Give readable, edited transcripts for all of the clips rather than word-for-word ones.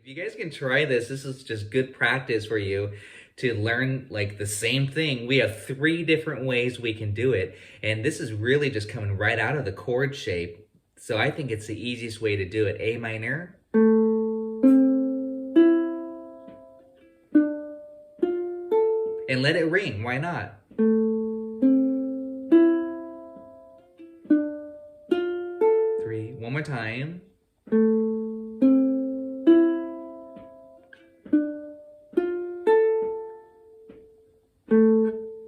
You guys can try this. This is just good practice for you to learn like the same thing. We have 3 different ways we can do it. And this is really just coming right out of the chord shape. So I think it's the easiest way to do it. A minor. And let it ring. Why not? 3. One more time.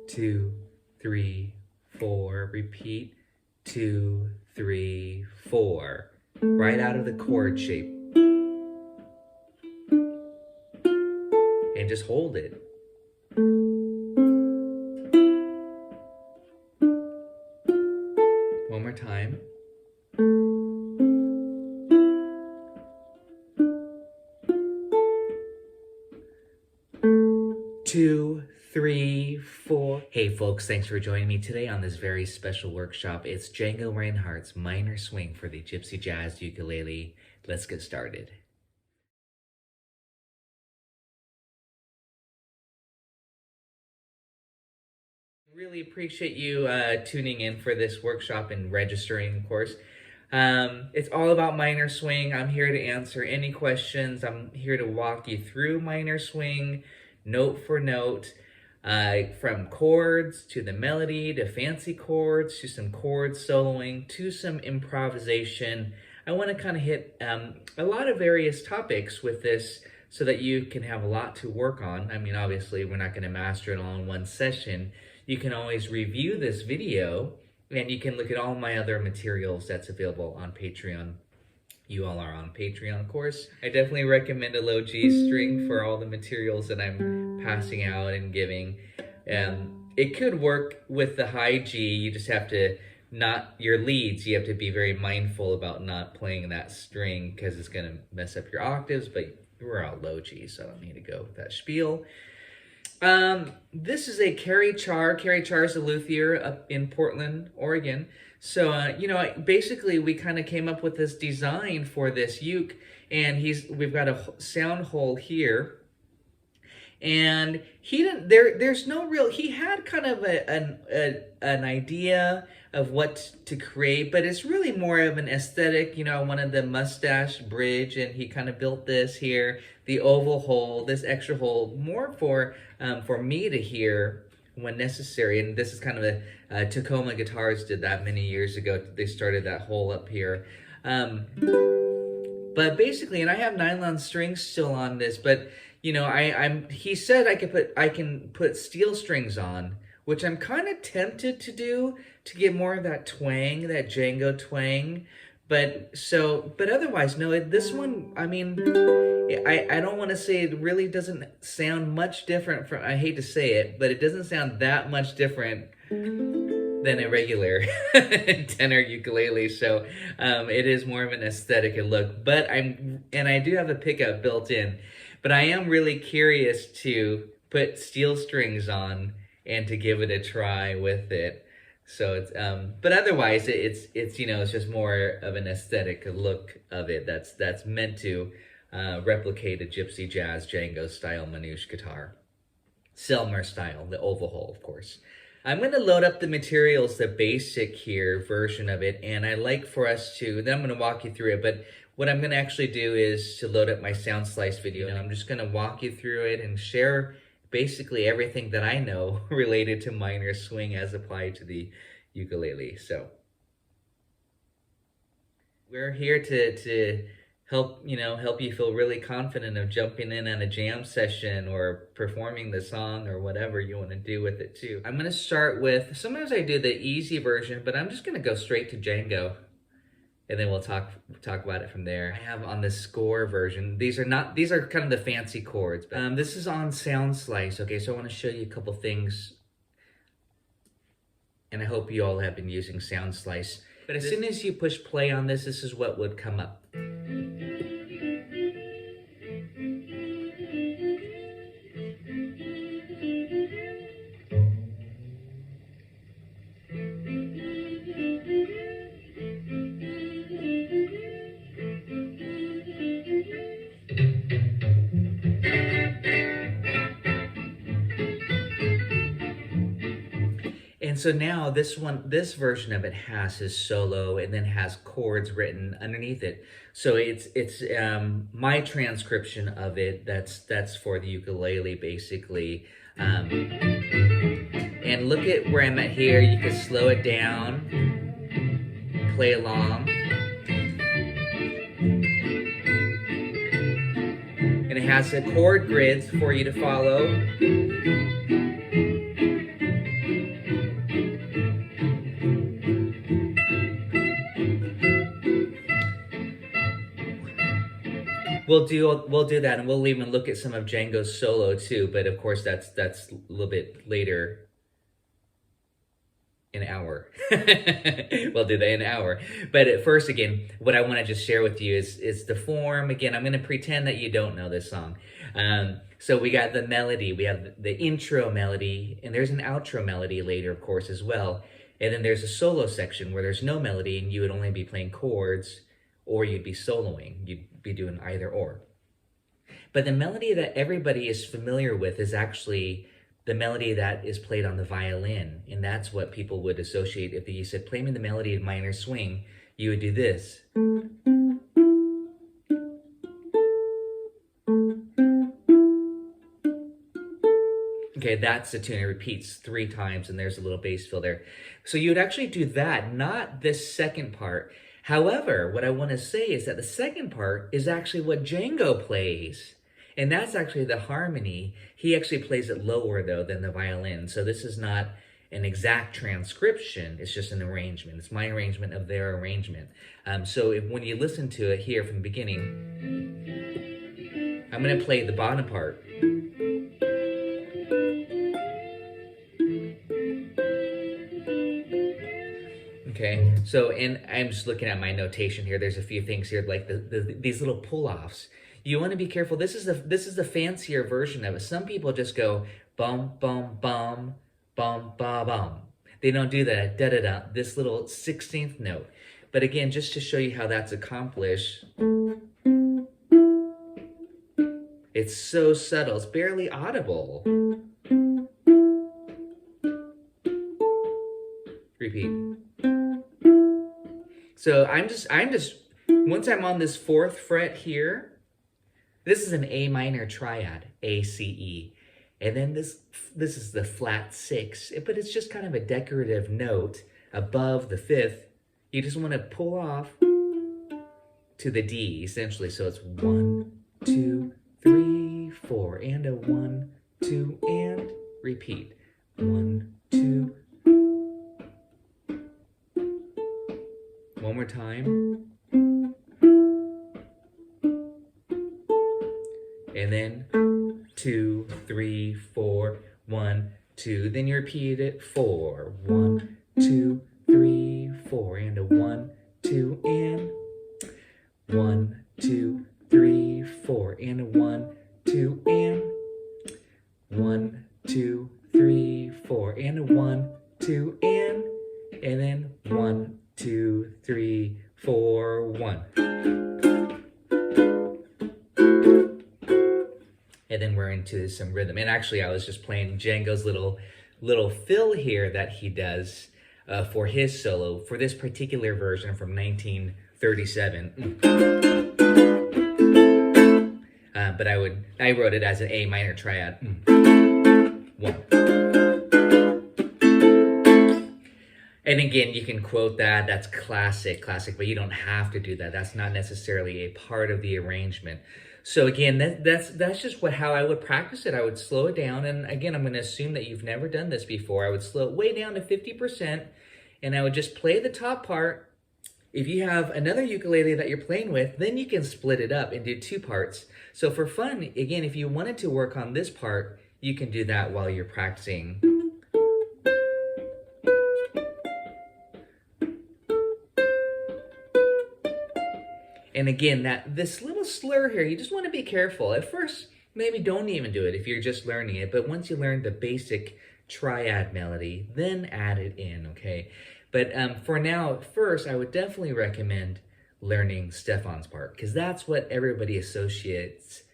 2, 3, 4. Repeat. 2, 3, 4. Right out of the chord shape. And just hold it. One more time. 2, 3, 4. Hey folks, thanks for joining me today on this very special workshop. It's Django Reinhardt's minor swing for the Gypsy Jazz ukulele. Let's get started. Really appreciate you tuning in for this workshop and registering, of course. It's all about minor swing. I'm here to answer any questions. I'm here to walk you through minor swing, note for note, from chords to the melody, to fancy chords, to some chord soloing, to some improvisation. I want to kind of hit a lot of various topics with this so that you can have a lot to work on. I mean, obviously, we're not going to master it all in one session. You can always review this video, and you can look at all my other materials that's available on Patreon. You all are on Patreon, of course. I definitely recommend a low G string for all the materials that I'm passing out and giving. It could work with the high G. You just have to your leads, you have to be very mindful about not playing that string because it's going to mess up your octaves, but we're all low G, so I don't need to go with that spiel. This is a Kerry Char. Kerry Char is a luthier up in Portland, Oregon. So, basically we kind of came up with this design for this uke, and we've got a sound hole here. And he had kind of an idea of what to create, but it's really more of an aesthetic. I wanted the mustache bridge, and he kind of built this here, the oval hole, this extra hole, more for me to hear when necessary. And this is kind of Tacoma Guitars did that many years ago. They started that hole up here. But basically, and I have nylon strings still on this, but he said I can put steel strings on, which I'm kind of tempted to do to get more of that twang, that Django twang. But otherwise, no, this one, I mean, I don't want to say it really doesn't sound much different from, I hate to say it, but it doesn't sound that much different than a regular tenor ukulele. So it is more of an aesthetic look, but I do have a pickup built in, but I am really curious to put steel strings on and to give it a try with it. So it's but otherwise it's it's just more of an aesthetic look of it that's meant to replicate a Gypsy Jazz Django style manouche guitar. Selmer style, the oval hole, of course. I'm going to load up the materials, the basic here version of it, and I like for us to, then I'm going to walk you through it, but what I'm going to actually do is to load up my sound slice video, and I'm just going to walk you through it and share basically everything that I know related to minor swing as applied to the ukulele. So we're here to help you feel really confident of jumping in on a jam session or performing the song or whatever you want to do with it too. I'm going to start with, sometimes I do the easy version, but I'm just going to go straight to Django, and then we'll talk about it from there. I have on the score version, these are kind of the fancy chords, but this is on Sound Slice. Okay, so I want to show you a couple things, and I hope you all have been using Sound Slice. But as soon as you push play on this is what would come up. so now this version of it has his solo and then has chords written underneath it. So it's my transcription of it. That's for the ukulele basically. And look at where I'm at here. You can slow it down, play along. And it has the chord grids for you to follow. We'll do that, and we'll even look at some of Django's solo too. But of course, that's a little bit later. An hour. We'll do that in an hour. But at first, again, what I want to just share with you is the form. Again, I'm going to pretend that you don't know this song. So we got the melody, we have the intro melody, and there's an outro melody later, of course, as well. And then there's a solo section where there's no melody, and you would only be playing chords, or you'd be soloing. You'd be doing either or. But the melody that everybody is familiar with is actually the melody that is played on the violin, and that's what people would associate. If you said, play me the melody in minor swing, you would do this. Okay, that's the tune. It repeats 3 times, and there's a little bass fill there. So you would actually do that, not this second part. However, what I want to say is that the second part is actually what Django plays. And that's actually the harmony. He actually plays it lower, though, than the violin. So this is not an exact transcription. It's just an arrangement. It's my arrangement of their arrangement. So when you listen to it here from the beginning, I'm going to play the bottom part. Okay, so, and I'm just looking at my notation here. There's a few things here, like these little pull-offs. You want to be careful. This is the fancier version of it. Some people just go bum bum bum bum ba bum. They don't do that da da da. This little 16th note. But again, just to show you how that's accomplished, it's so subtle. It's barely audible. Repeat. So I'm just once I'm on this 4th fret here. This is an A minor triad, A, C, E. And then this is the flat 6, but it's just kind of a decorative note above the 5th. You just want to pull off to the D, essentially. So it's 1, 2, 3, 4, and a 1, 2, and repeat. 1, 2. One more time. And then 2, 3, 4, 1, 2. Then you repeat it. 4, 1, 2, 3, 4, and a 1, 2, and 1, 2, 3, 4, and a 1, 2, and 1, 2, 3, 4, and a 1, 2, and then 1, 2, 3, 4, 1. And then we're into some rhythm. And actually, I was just playing Django's little fill here that he does for his solo for this particular version from 1937. But I wrote it as an A minor triad. 1. And again, you can quote that. That's classic, but you don't have to do that. That's not necessarily a part of the arrangement. So again, that's just how I would practice it. I would slow it down, and again, I'm going to assume that you've never done this before. I would slow it way down to 50%, and I would just play the top part. If you have another ukulele that you're playing with, then you can split it up and do 2 parts. So for fun, again, if you wanted to work on this part, you can do that while you're practicing. And again, this little slur here, you just want to be careful. At first, maybe don't even do it if you're just learning it. But once you learn the basic triad melody, then add it in, okay? But for now, first, I would definitely recommend learning Stefan's part, because that's what everybody associates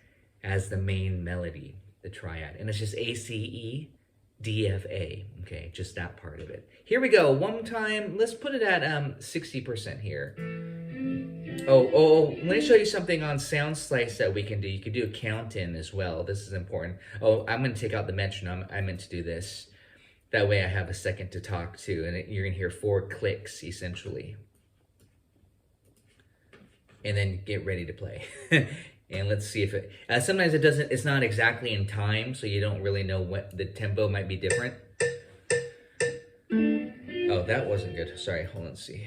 as the main melody, the triad. And it's just A, C, E, D, F, A. Okay, just that part of it. Here we go. One time, let's put it at 60% here. Oh, let me show you something on Sound Slice that we can do. You can do a count in as well. This is important. Oh, I'm going to take out the metronome. I meant to do this. That way I have a second to talk to, and you're going to hear 4 clicks, essentially. And then get ready to play. And let's see if it... sometimes it doesn't... It's not exactly in time, so you don't really know what... The tempo might be different. Oh, that wasn't good. Sorry, hold on, let's see.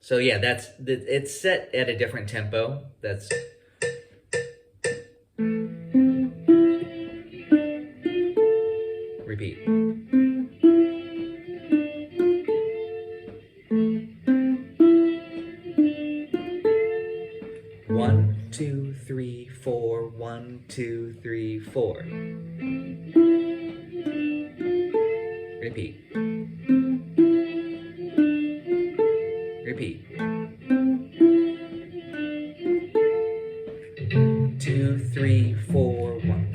So yeah, it's set at a different tempo. That's... Repeat. One, two, three, four. 1, 2, 3, 4. Repeat. Repeat. 2, 3, 4, 1.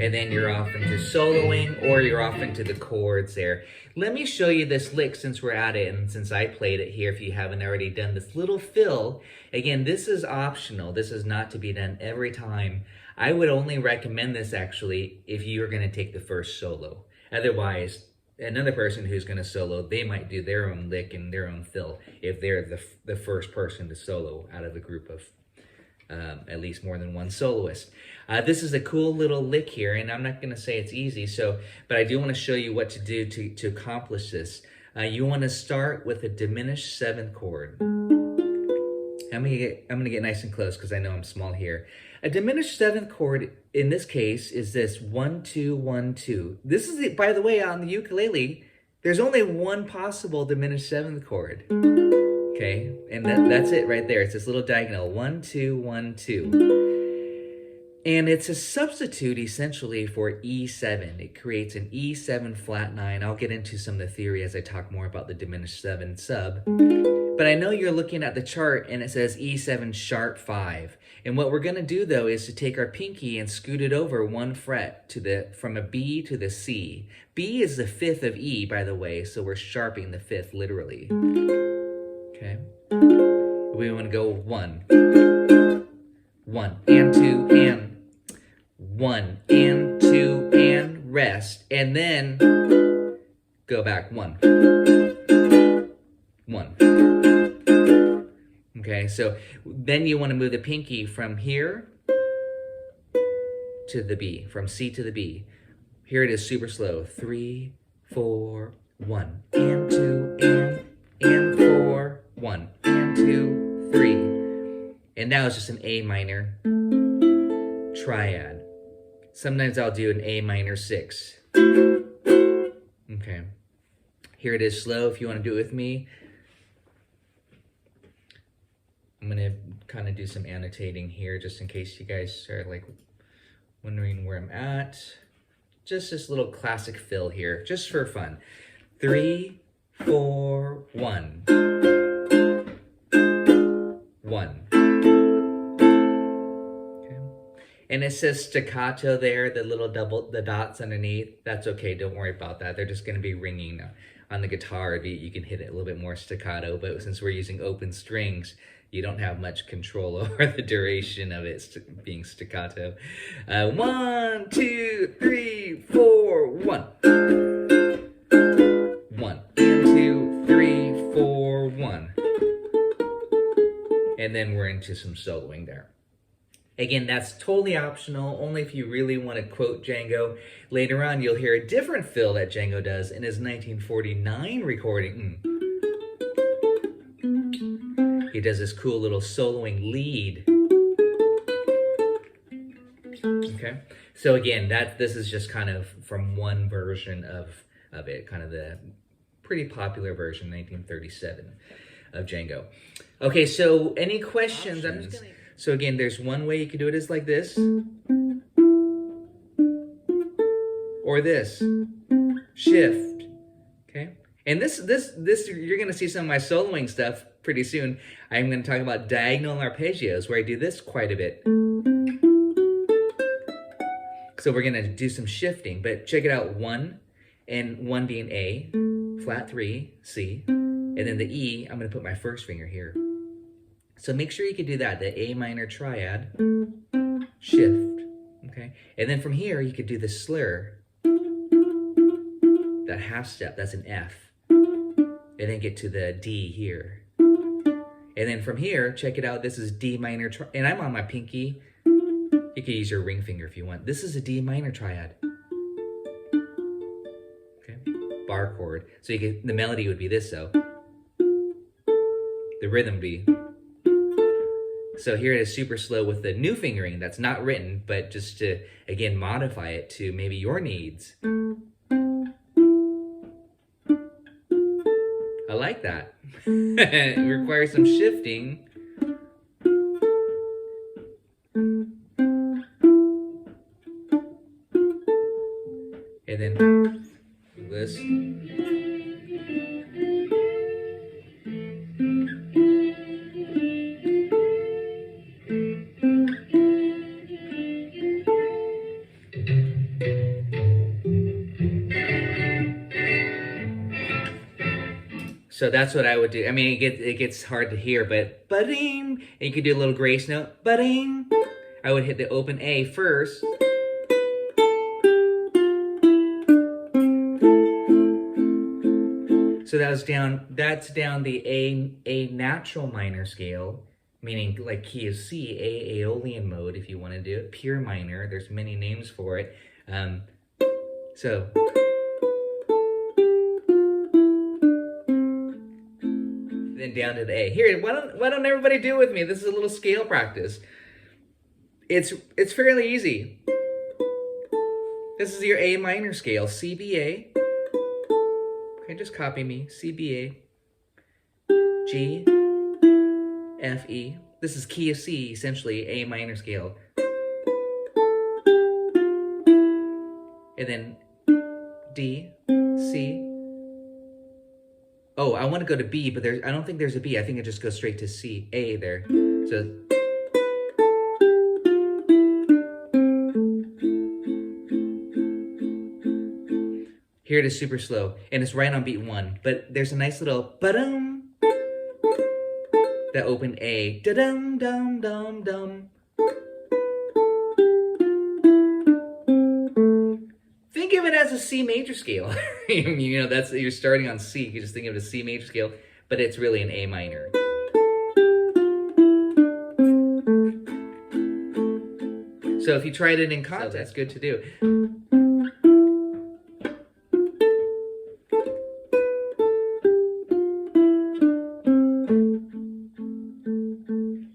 And then you're off into soloing, or you're off into the chords there. Let me show you this lick since we're at it, and since I played it here, if you haven't already done this little fill. Again, this is optional. This is not to be done every time. I would only recommend this actually if you're going to take the first solo. Otherwise, another person who's going to solo, they might do their own lick and their own fill if they're the first person to solo out of a group of at least more than one soloist. This is a cool little lick here, and I'm not going to say it's easy, but I do want to show you what to do to accomplish this. You want to start with a diminished 7th chord. I'm gonna get nice and close because I know I'm small here. A diminished 7th chord in this case is this 1, 2, 1, 2. This is, by the way, on the ukulele, there's only one possible diminished 7th chord. Okay, and that's it right there. It's this little diagonal, 1, 2, 1, 2. And it's a substitute essentially for E7. It creates an E7 flat 9. I'll get into some of the theory as I talk more about the diminished 7 sub. But I know you're looking at the chart and it says E7 sharp 5. And what we're gonna do though is to take our pinky and scoot it over 1 fret from a B to the C. B is the 5th of E, by the way, so we're sharping the 5th literally. Okay. We wanna go 1. 1 and 2 and 1 and 2 and rest, and then go back 1. 1. Okay, so then you want to move the pinky from here to the B, from C to the B. Here it is super slow. 3, 4, 1 and 2 and 4, 1 and 2, 3. And now it's just an A minor triad. Sometimes I'll do an A minor 6. Okay. Here it is slow if you want to do it with me. I'm going to kind of do some annotating here just in case you guys are like wondering where I'm at. Just this little classic fill here, just for fun. 3, 4, 1. 1. And it says staccato there, the dots underneath. That's okay, don't worry about that. They're just gonna be ringing on the guitar. You can hit it a little bit more staccato, but since we're using open strings, you don't have much control over the duration of it being staccato. 1, 2, 3, 4, 1. 1, 2, 3, 4, 1. And then we're into some soloing there. Again, that's totally optional, only if you really want to quote Django. Later on, you'll hear a different fill that Django does in his 1949 recording. He does this cool little soloing lead. Okay, so again, this is just kind of from one version of it, kind of the pretty popular version, 1937, of Django. Okay, so any questions? I'm just gonna... So again, there's one way you could do it is like this. Or this. Shift. Okay? And this you're gonna see some of my soloing stuff pretty soon. I'm gonna talk about diagonal arpeggios where I do this quite a bit. So we're gonna do some shifting, but check it out, 1, and 1 being A, flat 3, C, and then the E, I'm gonna put my first finger here. So make sure you can do that, the A minor triad, shift, okay? And then from here, you could do the slur, that half step, that's an F, and then get to the D here. And then from here, check it out, this is D minor, and I'm on my pinky. You can use your ring finger if you want. This is a D minor triad. Okay, bar chord. So you get, the melody would be this though. The rhythm would be. So here it is super slow with the new fingering that's not written, but just to, again, modify it to maybe your needs. I like that. It requires some shifting. And then this. So that's what I would do. I mean, it gets hard to hear, but ba-ding, and you could do a little grace note, ba-ding. I would hit the open A first. So that's down the A natural minor scale, meaning like key of C, A Aeolian mode if you want to do it, pure minor. There's many names for it. So then down to the A. Here, why don't everybody do it with me? This is a little scale practice. It's fairly easy. This is your A minor scale, C B A. Okay, just copy me. C B A, G, F E. This is key of C, essentially A minor scale. And then D, C. Oh, I want to go to B, but I don't think there's a B. I think it just goes straight to C, A there. So here it is super slow, and it's right on beat 1. But there's a nice little ba-dum, that open A, da-dum, dum, dum, dum. Think of it as a C major scale. You know, that's, you're starting on C. You just think of it as a C major scale, but it's really an A minor. So if you tried it in context, that's good to do.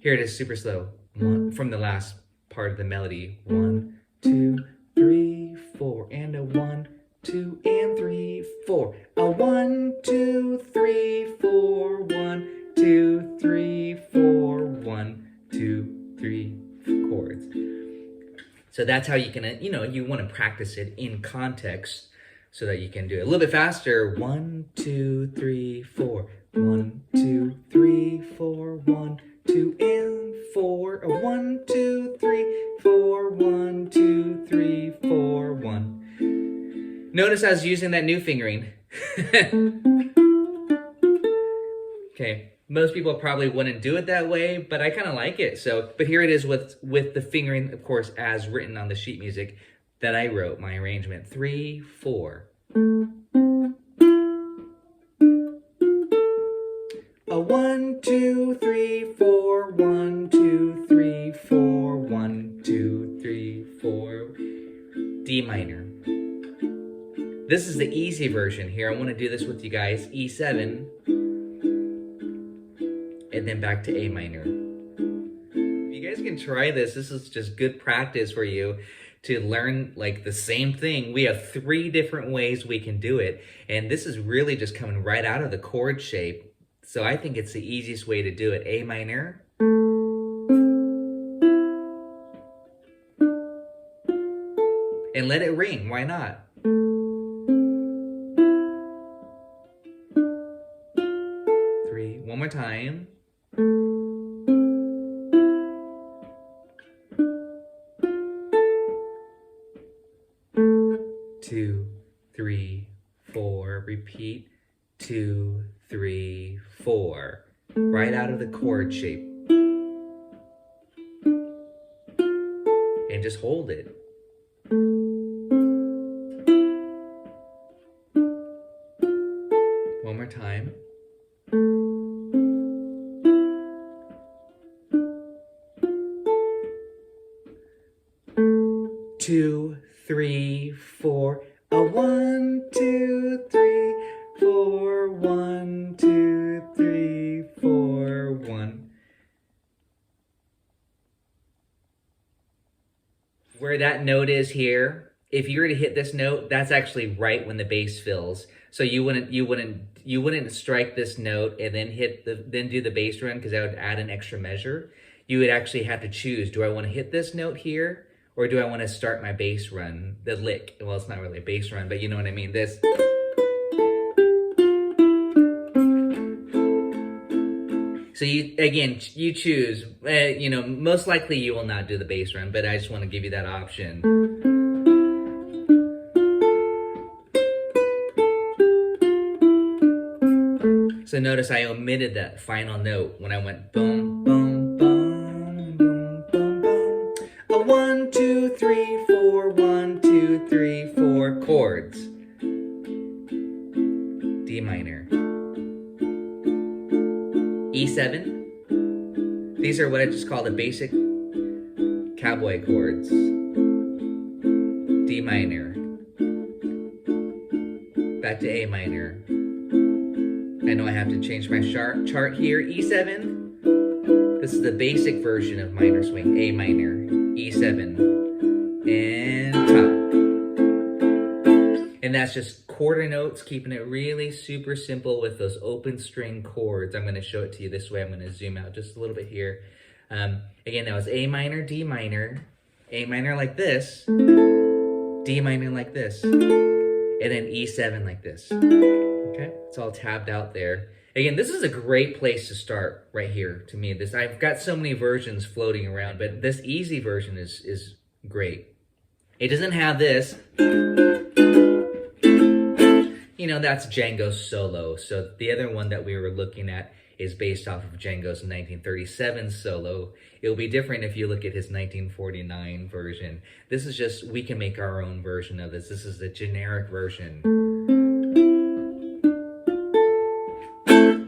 Here it is super slow. From the last part of the melody. 1, 2, 3, 4, and a 1, 2, and 3, 4. A 1, 2, 3, 4, 1, 2, 3, 4, 1, 2, 3 chords. So that's how you can, you know, you want to practice it in context so that you can do it a little bit faster. 1, 2, 3, 4. 1, 2, 3, 4, 1, 2, and 4. A 1, 2, 3, 4, 1, 2, 3, 4, 1. Notice I was using that new fingering. Okay, most people probably wouldn't do it that way, but I kind of like it. So, but here it is with the fingering, of course, as written on the sheet music that I wrote, my arrangement. 3, 4. A 1, 2, 3, 4, 1, 2, 3, 4, 1, 2, 3, 4. D minor. This is the easy version here. I want to do this with you guys. E7. And then back to A minor. If you guys can try this is just good practice for you to learn like the same thing. We have 3 different ways we can do it. And this is really just coming right out of the chord shape. So I think it's the easiest way to do it. A minor. And let it ring, why not? 3, one more time. 2, 3, 4. Repeat. 2, 3, 4. Right out of the chord shape. And just hold it. One more time. Two, 3, 4. A 1, 2, 3, 4. 1, 2, 3, 4. 1. Where that note is here, if you were to hit this note, that's actually right when the bass fills. So you wouldn't strike this note and then do the bass run, because that would add an extra measure. You would actually have to choose, do I want to hit this note here, or do I want to start my bass run, the lick? Well, it's not really a bass run, but you know what I mean. This. So you choose. Most likely you will not do the bass run, but I just want to give you that option. So notice I omitted that final note when I went boom, boom, boom, boom, boom, boom. A 1, 2, 3, 4. 1, 2, 3, 4. Chords. D minor. E7. These are what I just call the basic cowboy chords. D minor. Back to A minor. I know I have to change my chart here. E7. This is the basic version of minor swing. A minor. E7. And top. And that's just quarter notes, keeping it really super simple with those open string chords. I'm going to show it to you this way. I'm going to zoom out just a little bit here. Again, that was A minor, D minor, A minor like this, D minor like this, and then E7 like this. Okay, it's all tabbed out there. Again, this is a great place to start right here to me. I've got so many versions floating around, but this easy version is great. It doesn't have this. That's Django's solo. So the other one that we were looking at is based off of Django's 1937 solo. It'll be different if you look at his 1949 version. This is just, we can make our own version of this. This is the generic version.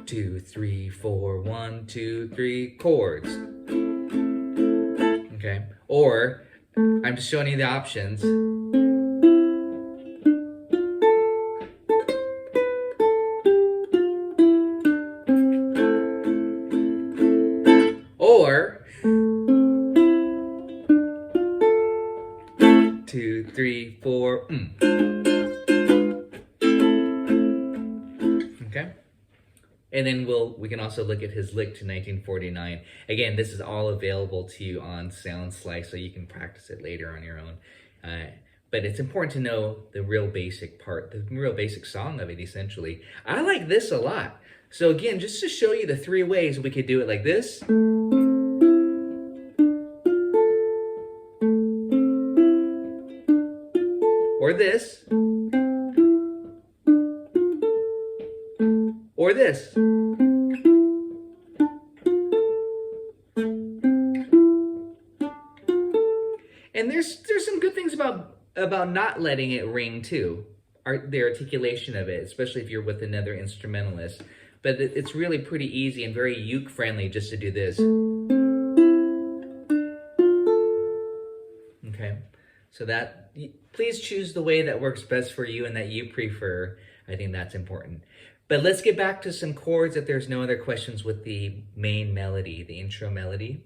2, 3, 4, 1, 2, 3, chords. Okay, or I'm just showing you the options. Or 2, 3, 4. Okay. And then we can also look at his lick to 1949. Again, this is all available to you on SoundSlice, so you can practice it later on your own. But it's important to know the real basic part, the real basic song of it, essentially. I like this a lot. So again, just to show you the 3 ways we could do it like this. Or this. Or this. And there's some good things about not letting it ring too. The articulation of it, especially if you're with another instrumentalist. But it's really pretty easy and very uke friendly just to do this. Okay, so please choose the way that works best for you and that you prefer. I think that's important. But let's get back to some chords if there's no other questions with the main melody, the intro melody.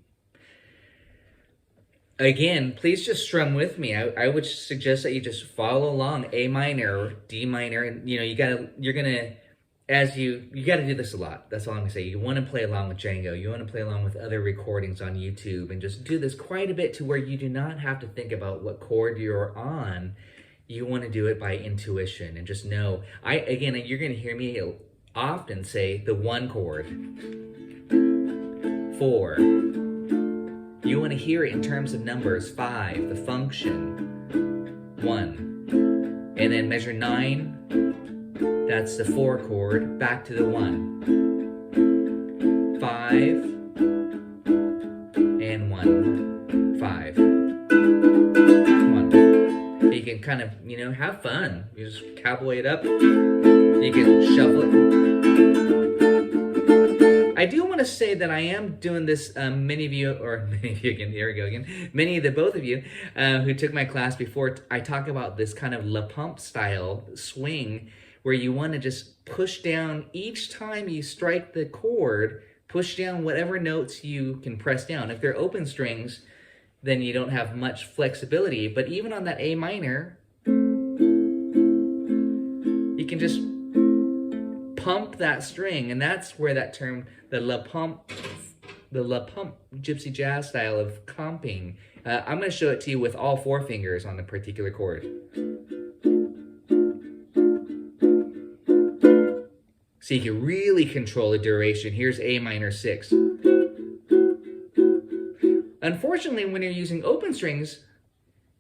Again, please just strum with me. I would suggest that you just follow along, A minor, D minor, and you gotta do this a lot. That's all I'm gonna say. You want to play along with Django. You want to play along with other recordings on YouTube, and just do this quite a bit to where you do not have to think about what chord you're on. You want to do it by intuition and just know. Again, you're gonna hear me often say the 1 chord, 4. You want to hear it in terms of numbers, 5, the function, 1. and then measure 9, that's the 4 chord, back to the 1. 5, and 1, 5, 1. You can kind of, you know, have fun. You just cowboy it up. You can shuffle it. I do want to say that I am doing this, many of you again, here we go again, both of you who took my class before, I talk about this kind of La Pump style swing where you want to just push down each time you strike the chord, push down whatever notes you can press down. If they're open strings, then you don't have much flexibility, but even on that A minor, you can just pump that string, and that's where that term, the La Pump Gypsy jazz style of comping. I'm going to show it to you with all 4 fingers on the particular chord. So you can really control the duration. Here's A minor 6. Unfortunately, when you're using open strings,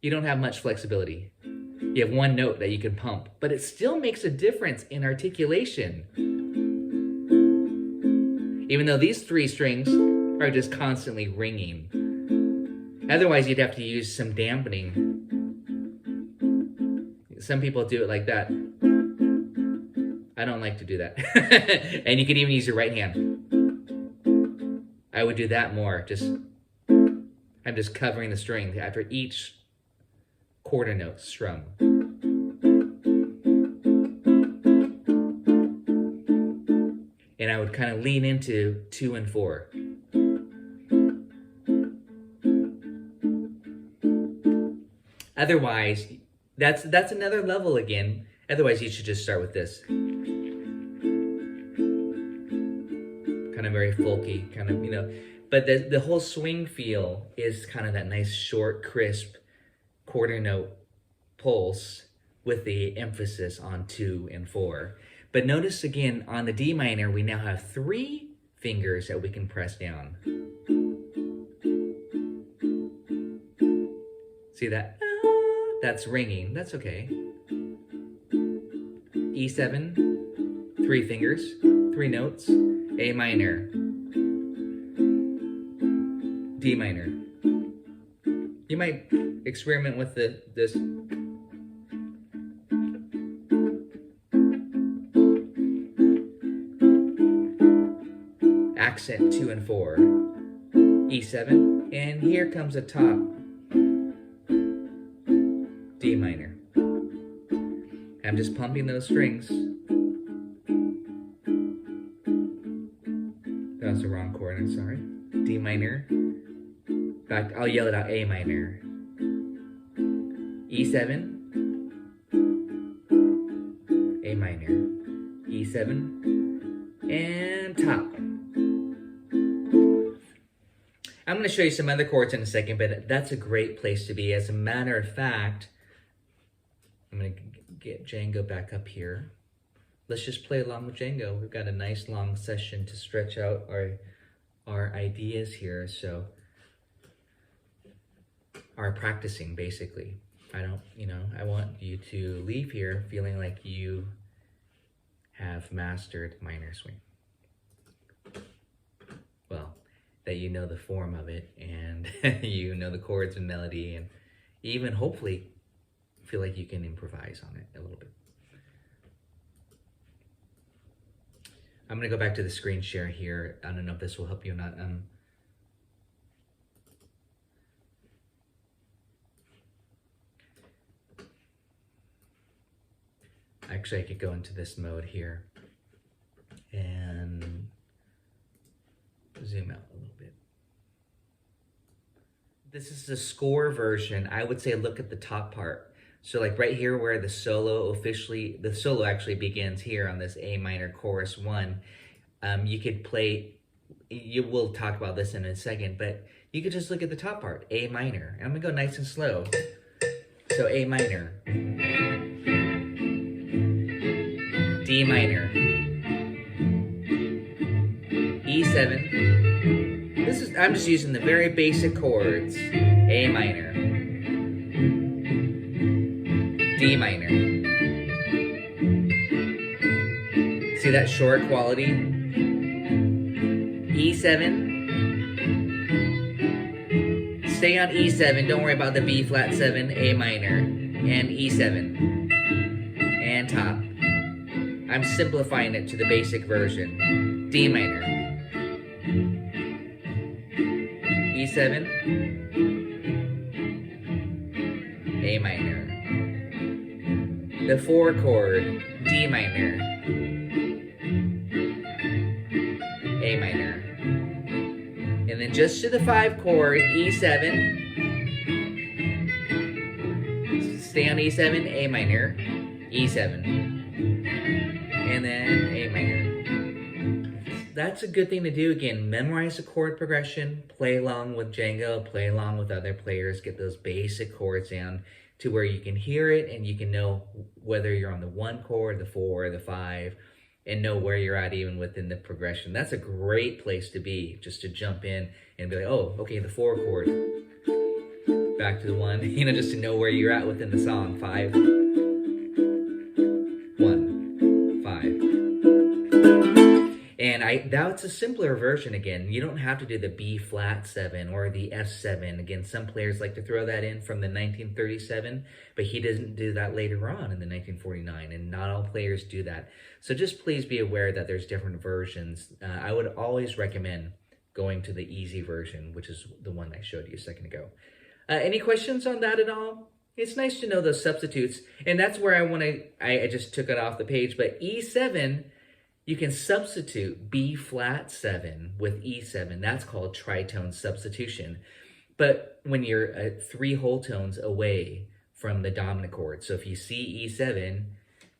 you don't have much flexibility. You have 1 note that you can pump, but it still makes a difference in articulation. Even though these 3 strings are just constantly ringing. Otherwise, you'd have to use some dampening. Some people do it like that. I don't like to do that. And you could even use your right hand. I would do that more. I'm just covering the string after each quarter note strum. And I would kind of lean into 2 and 4. Otherwise, that's another level again. Otherwise, you should just start with this. Kind of very folky, kind of, you know. But the whole swing feel is kind of that nice, short, crisp quarter note pulse with the emphasis on 2 and 4. But notice again, on the D minor, we now have 3 fingers that we can press down. See that? That's ringing. That's okay. E7, 3 fingers, 3 notes. A minor. D minor. You might experiment with this. Accent 2 and 4. E7, and here comes a top. D minor. I'm just pumping those strings. That was the wrong chord, I'm sorry. D minor. Back, I'll yell it out. A minor. E7. A minor. E7. And top. I'm going to show you some other chords in a second, but that's a great place to be. As a matter of fact, I'm going to get Django back up here. Let's just play along with Django. We've got a nice long session to stretch out our ideas here. So, our practicing, basically. I want you to leave here feeling like you have mastered minor swing. Well, that you know the form of it, and you know the chords and melody, and even hopefully feel like you can improvise on it a little bit. I'm going to go back to the screen share here. I don't know if this will help you or not. Actually, I could go into this mode here and zoom out a little bit. This is the score version. I would say look at the top part. So like right here where the solo actually begins here on this A minor chorus 1. You could play, we'll talk about this in a second, but you could just look at the top part, A minor. And I'm gonna go nice and slow. So A minor. D minor, E7. I'm just using the very basic chords. A minor, D minor, See that short quality? E7. Stay on E7, don't worry about the B flat 7, A minor, and E7, and top. I'm simplifying it to the basic version. D minor, E7, A minor. The 4 chord, D minor, A minor. And then just to the 5 chord, E7. Stay on E7, A minor, E7. And then A minor. That's a good thing to do. Again, memorize the chord progression, play along with Django, play along with other players, get those basic chords down to where you can hear it and you can know whether you're on the 1 chord, the 4, the 5, and know where you're at even within the progression. That's a great place to be, just to jump in and be like, oh, okay, the 4 chord, back to the 1, you know, just to know where you're at within the song. 5, 1, 5. And that's a simpler version again. You don't have to do the B flat 7 or the F7. Again, some players like to throw that in from the 1937, but he doesn't do that later on in the 1949, and not all players do that. So just please be aware that there's different versions. I would always recommend going to the easy version, which is the one I showed you a second ago. Any questions on that at all? It's nice to know those substitutes, and that's where I just took it off the page, but E7, you can substitute B flat 7 with E7. That's called tritone substitution. But when you're 3 whole tones away from the dominant chord, so if you see E7,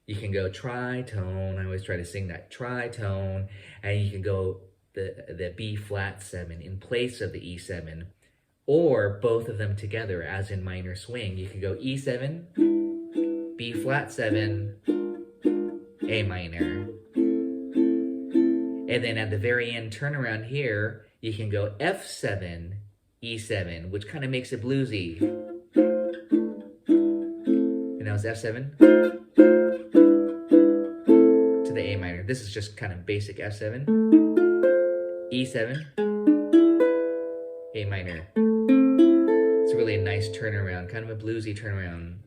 you can go tritone. I always try to sing that tritone, and you can go the B flat 7 in place of the E7, or both of them together, as in minor swing. You can go E7, B flat 7, A minor. And then at the very end, turn around here, you can go F7, E7, which kind of makes it bluesy. And that was F7 to the A minor. This is just kind of basic F7, E7, A minor. It's really a nice turnaround, kind of a bluesy turnaround.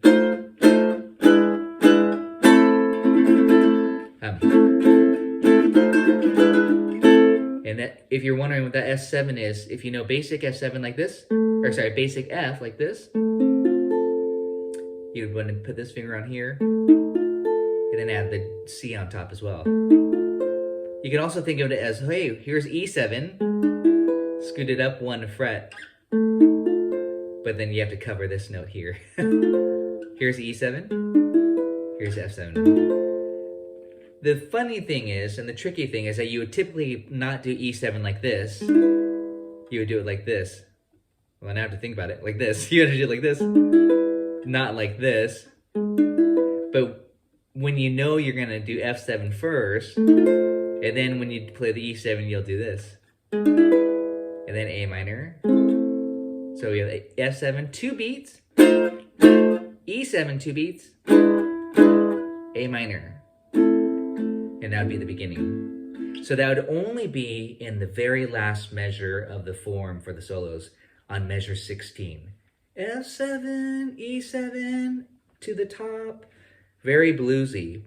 And that, if you're wondering what that S7 is, if you know basic F7 like this, or sorry, basic F like this, you would want to put this finger on here, and then add the C on top as well. You can also think of it as, hey, here's E7, scoot it up 1 fret, but then you have to cover this note here. Here's E7, here's F7. The funny thing is, and the tricky thing is that you would typically not do E7 like this. You would do it like this. Well, now I have to think about it. Like this. You have to do it like this. Not like this. But when you know you're going to do F7 first, and then when you play the E7, you'll do this. And then A minor. So we have F7, 2 beats. E7, 2 beats. A minor. And that would be the beginning. So that would only be in the very last measure of the form for the solos on measure 16. F7, E7 to the top. Very bluesy.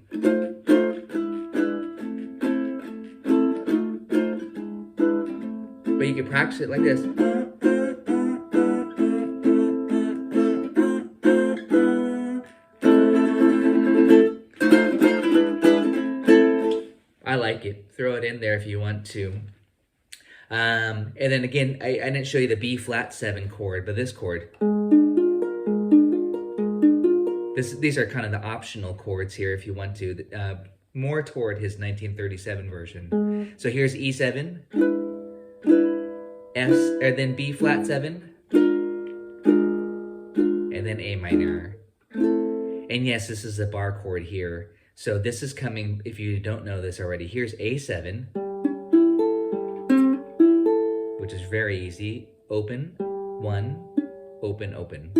But you can practice it like this. I like it. Throw it in there if you want to. And then again, I didn't show you the B flat 7 chord, but this chord. These are kind of the optional chords here if you want to. More toward his 1937 version. So here's E7, and then B flat 7, and then A minor. And yes, this is a bar chord here. So this is coming, if you don't know this already, here's A7, which is very easy. Open, 1, open, open.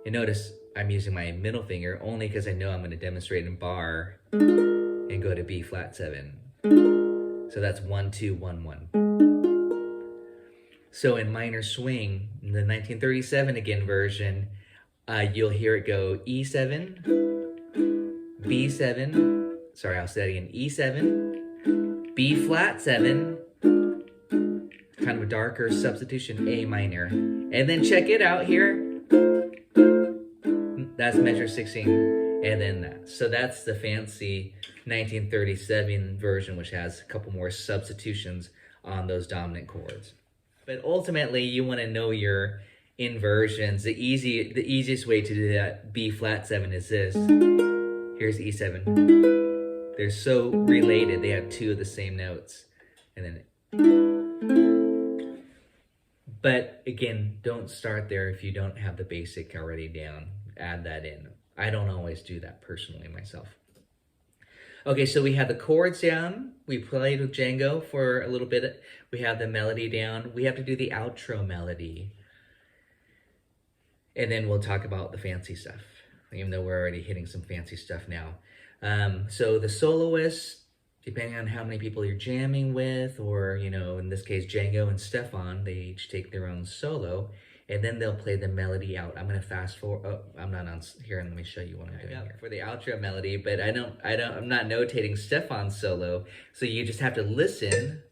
And notice I'm using my middle finger only because I know I'm going to demonstrate in bar. and go to B flat 7. So that's 1, 2, 1, 1. So in minor swing, in the 1937 again version, you'll hear it go E7, B7, sorry, I'll say that again, E7, B flat 7, kind of a darker substitution, A minor. And then check it out here. That's measure 16. And then that. So that's the fancy 1937 version, which has a couple more substitutions on those dominant chords. But ultimately, you want to know your inversions. The easiest way to do that B flat 7 is this. Here's E7. They're so related. They have two of the same notes. And then, but again, don't start there if you don't have the basic already down. Add that in. I don't always do that personally myself. Okay, so we have the chords down. We played with Django for a little bit. We have the melody down. We have to do the outro melody. And then we'll talk about the fancy stuff, even though we're already hitting some fancy stuff now. So the soloist, depending on how many people you're jamming with, or, you know, in this case, Django and Stefan, they each take their own solo, and then they'll play the melody out. I'm gonna fast forward. Oh, I'm not on here, and let me show you what I'm doing here for the outro melody. But I'm not notating Stefan's solo, so you just have to listen.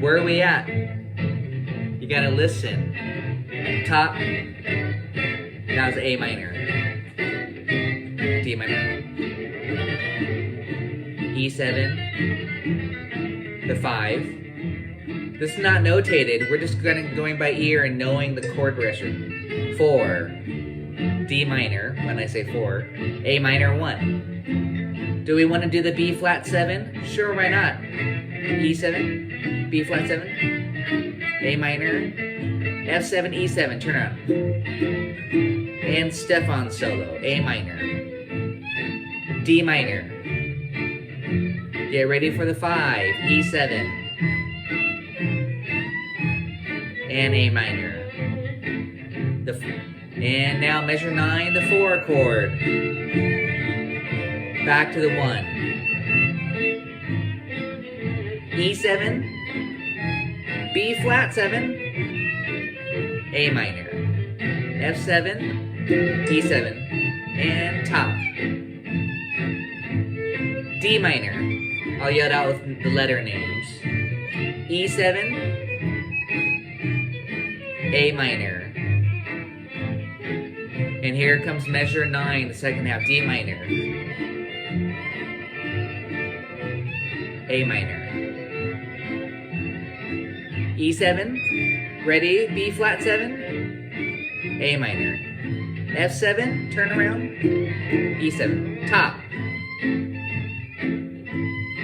Where are we at? You gotta listen. Top. That was A minor. D minor. E7. The 5. This is not notated. We're just going by ear and knowing the chord progression. 4. D minor, when I say 4. A minor 1. Do we want to do the B flat 7? Sure, why not? E7, B flat 7, A minor, F7, E7, turn around. And Stefan solo, A minor, D minor. Get ready for the 5, E7, and A minor. And now measure 9, the 4 chord. Back to the 1. E7, B flat 7, A minor, F7, E7, and top. D minor, I'll yell it out with the letter names. E7, A minor. And here comes measure 9, the second half, D minor, A minor. E7, ready, B flat 7, A minor, F7, turn around, E7, top.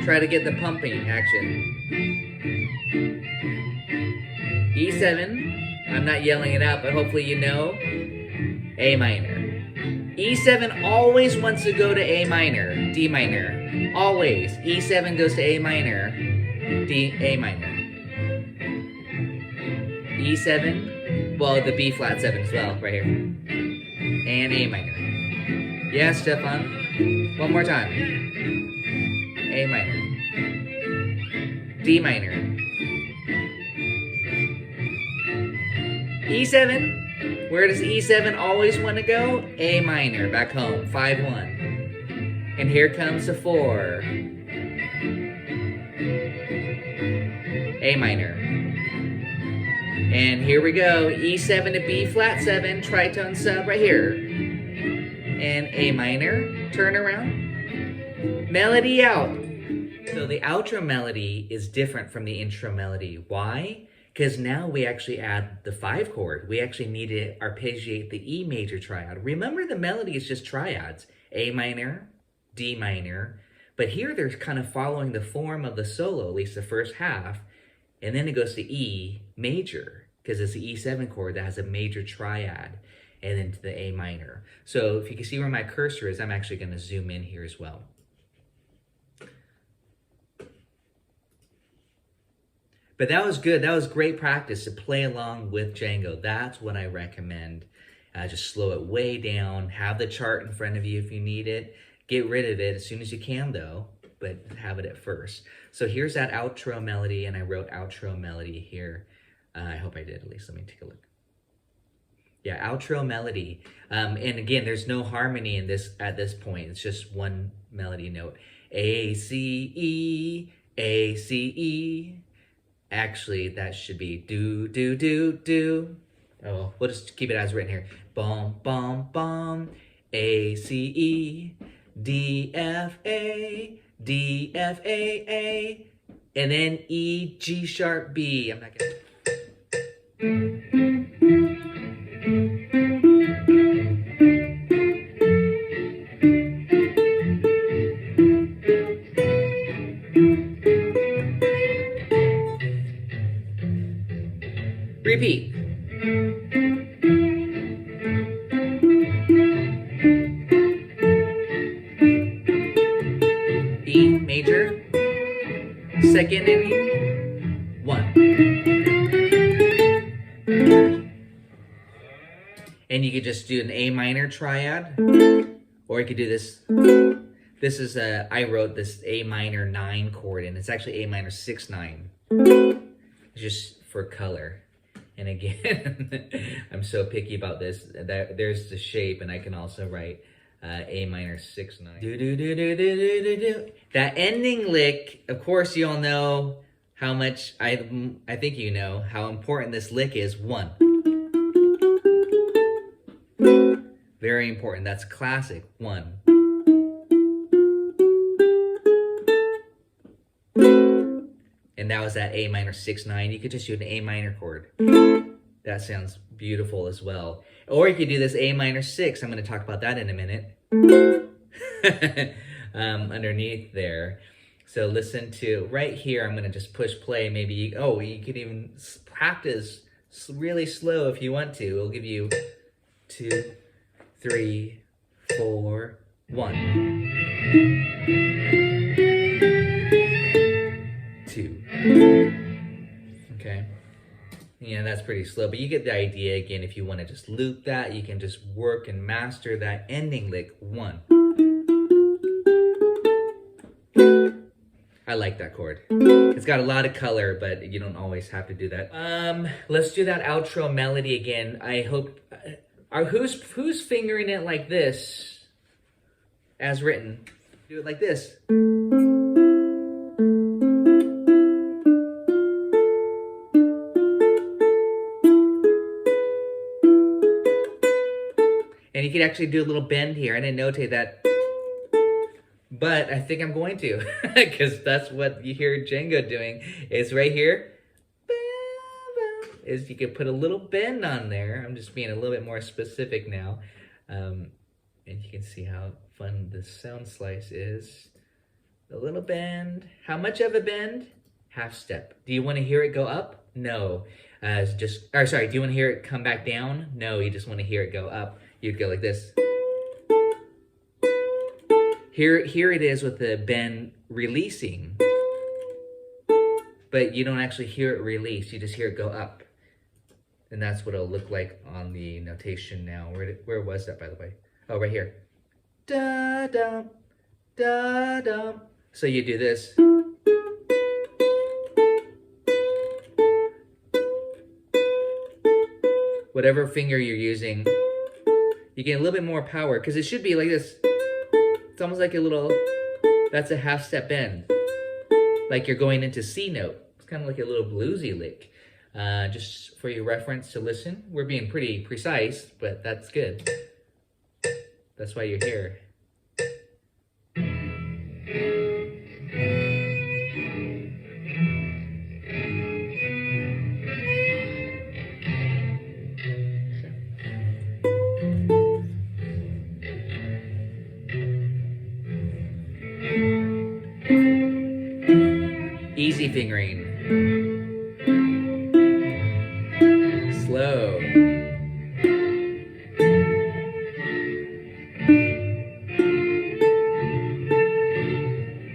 Try to get the pumping action. E7, I'm not yelling it out, but hopefully you know, A minor. E7 always wants to go to A minor, D minor, always. E7 goes to A minor, D, A minor. E7, well, the B flat 7 as well, right here. And A minor. Yeah, Stefan. One more time. A minor. D minor. E7. Where does E7 always want to go? A minor, back home, 5-1. And here comes the 4. A minor. And here we go, E7 to B flat 7, tritone sub right here. And A minor, turn around. Melody out. So the outro melody is different from the intro melody. Why? Because now we actually add the 5 chord. We actually need to arpeggiate the E major triad. Remember, the melody is just triads. A minor, D minor. But here they're kind of following the form of the solo, at least the first half. And then it goes to E major, because it's the E7 chord that has a major triad, and then to the A minor. So if you can see where my cursor is, I'm actually going to zoom in here as well. But that was good. That was great practice to play along with Django. That's what I recommend. Just slow it way down. Have the chart in front of you if you need it. Get rid of it as soon as you can though, but have it at first. So here's that outro melody, and I wrote outro melody here. I hope I did at least. Let me take a look. Yeah, outro melody. And again, there's no harmony in this at this point. It's just one melody note. A, C, E, A, C, E. Actually, that should be do, do, do, do. Oh, we'll just keep it as written here. Bum, bum, bum. A, C, E, D, F, A, D, F, A, A. And then E, G sharp, B. I'm not gonna... Repeat. E major, second and 1. And you could just do an A minor triad, or you could do this. This is I wrote this A minor 9 chord, and it's actually A minor 6/9, just for color. And again, I'm so picky about this. There's the shape, and I can also write A minor 6/9. Do do do do do do do do. That ending lick, of course, you all know how much I think you know how important this lick is. 1. Very important. That's classic. 1. And that was that A minor 6/9. You could just do an A minor chord. That sounds beautiful as well. Or you could do this A minor 6. I'm going to talk about that in a minute. Underneath there. So listen to right here. I'm going to just push play. Maybe you could even practice really slow if you want to. It'll give you 2, 3, 4, 1, 2. Okay. Yeah, that's pretty slow, but you get the idea. Again, if you want to just loop that, you can just work and master that ending lick. 1. I like that chord. It's got a lot of color, but you don't always have to do that. Let's do that outro melody again. I hope who's fingering it like this as written? Do it like this. And you can actually do a little bend here. I didn't notate that, but I think I'm going to, because that's what you hear Django doing. Is right here. Is you can put a little bend on there. I'm just being a little bit more specific now, and you can see how fun this sound slice is. A little bend. How much of a bend? Half step. Do you want to hear it go up? No. Do you want to hear it come back down? No, you just want to hear it go up. You'd go like this. Here it is with the bend releasing, but you don't actually hear it release. You just hear it go up, and that's what it'll look like on the notation now. Where was that, by the way? Oh, right here. Da dum, da dum. So you do this. Whatever finger you're using, you get a little bit more power, because it should be like this. It's almost like a little, that's a half step bend. Like you're going into C note. It's kind of like a little bluesy lick. Just for your reference to listen. We're being pretty precise, but that's good. That's why you're here. Easy fingering. Slow.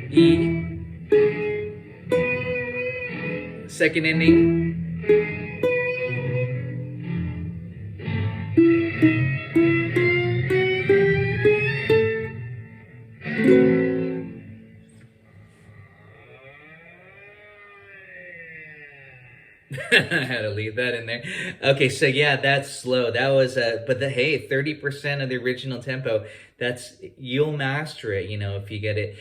E. Second ending. I had to leave that in there. Okay, so yeah, that's slow. That was but hey, 30% of the original tempo. That's you'll master it, if you get it.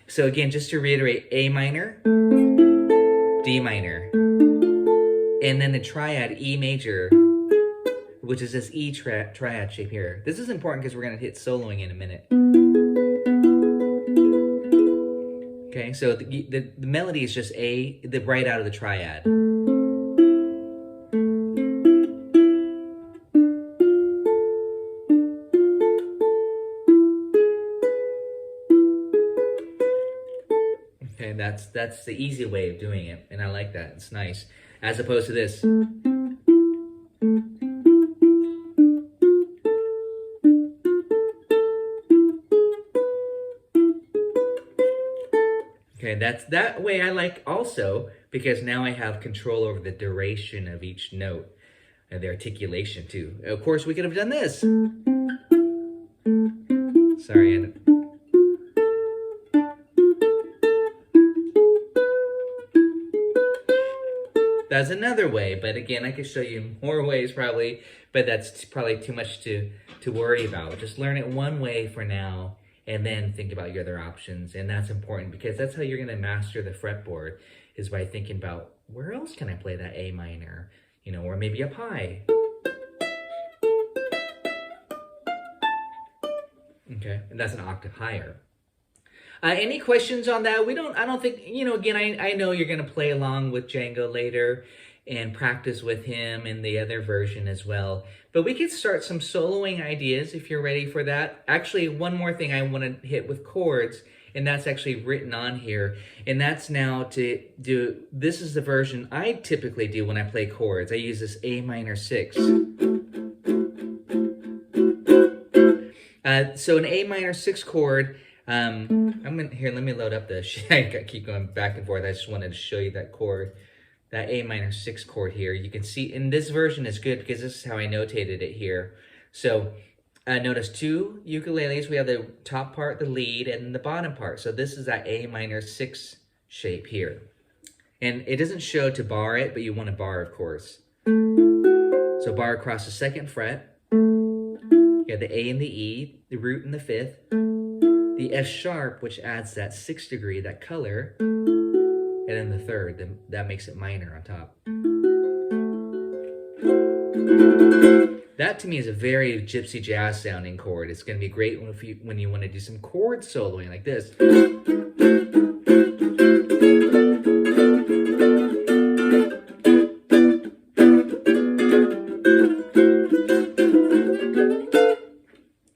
So again, just to reiterate, A minor, D minor, and then the triad E major, which is this E triad shape here. This is important because we're gonna hit soloing in a minute. Okay, so the melody is just right out of the triad. Okay, that's the easy way of doing it, and I like that. It's nice, as opposed to this. Okay, that way I like also, because now I have control over the duration of each note and the articulation too. Of course, we could have done this. Sorry, that's another way, but again, I could show you more ways probably, but that's probably too much to worry about. Just learn it one way for now, and then think about your other options. And that's important because that's how you're gonna master the fretboard, is by thinking about where else can I play that A minor, or maybe up high. Okay, and that's an octave higher. Any questions on that? I don't think, again, I know you're going to play along with Django later and practice with him in the other version as well. But we could start some soloing ideas if you're ready for that. Actually, one more thing I want to hit with chords, and that's actually written on here. And that's now to do, this is the version I typically do when I play chords. I use this A minor 6. So an A minor 6 chord, here, let me load up the, I keep going back and forth. I just wanted to show you that chord, that A minor 6 chord here. You can see, in this version is good because this is how I notated it here. So notice 2 ukuleles. We have the top part, the lead, and the bottom part. So this is that A minor 6 shape here. And it doesn't show to bar it, but you want to bar, of course. So bar across the 2nd fret. You have the A and the E, the root and the 5th, the F sharp, which adds that 6th degree, that color, and then the 3rd, that makes it minor on top. That to me is a very gypsy jazz sounding chord. It's going to be great when you want to do some chord soloing like this.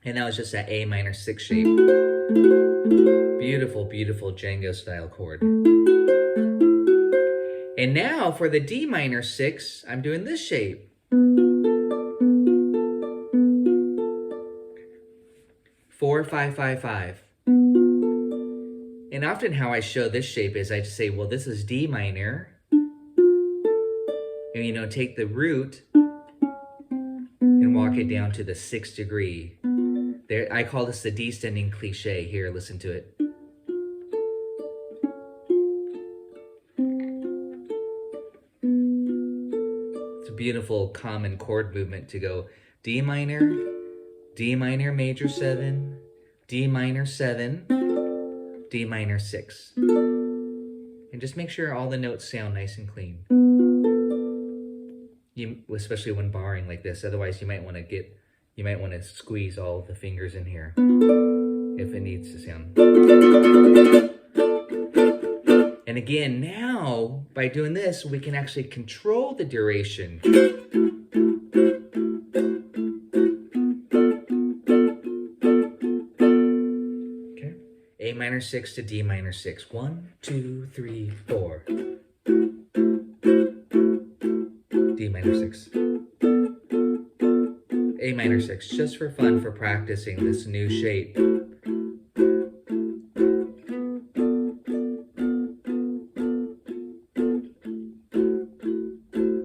And that was just that A minor 6 shape. Beautiful, beautiful Django style chord. And now for the D minor 6, I'm doing this shape. 4, 5, 5, 5. And often how I show this shape is I just say, well, this is D minor. And take the root and walk it down to the 6th degree. There, I call this the descending cliche. Here, listen to it. It's a beautiful common chord movement to go D minor major 7, D minor 7, D minor 6. And just make sure all the notes sound nice and clean. Especially when barring like this. Otherwise, you might want to squeeze all of the fingers in here if it needs to sound. And again, now by doing this, we can actually control the duration. Okay. A minor 6 to D minor 6. 1, 2, 3, 4. D minor 6. A minor 6, just for fun, for practicing this new shape.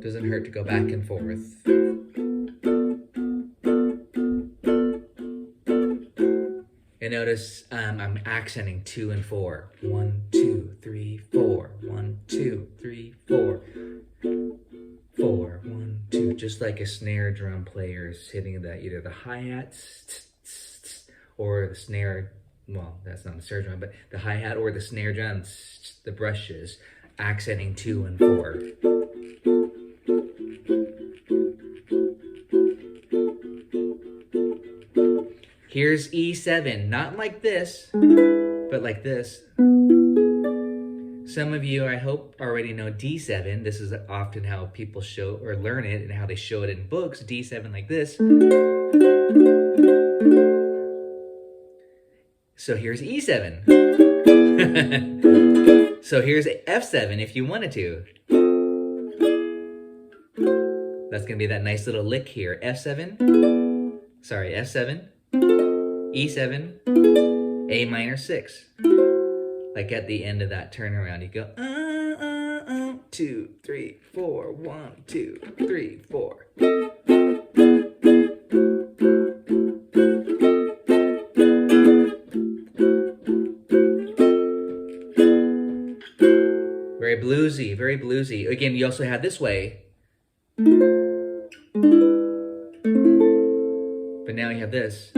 Doesn't hurt to go back and forth. And notice I'm accenting 2 and 4. 1, 2, 3, 4. 1, 2, 3, 4. just like a snare drum player is hitting either the hi-hats or the snare, well, that's not the snare drum, but the hi-hat or the snare drum, the brushes, accenting 2 and 4. Here's E7, not like this, but like this. Some of you, I hope, already know D7. This is often how people show or learn it and how they show it in books. D7 like this. So here's E7. So here's F7 if you wanted to. That's going to be that nice little lick here. F7, sorry, F7, E7, A minor 6. Like at the end of that turnaround, you go 2, 3, 4, 1, 2, 3, 4. Very bluesy, very bluesy. Again, you also have this way. But now you have this.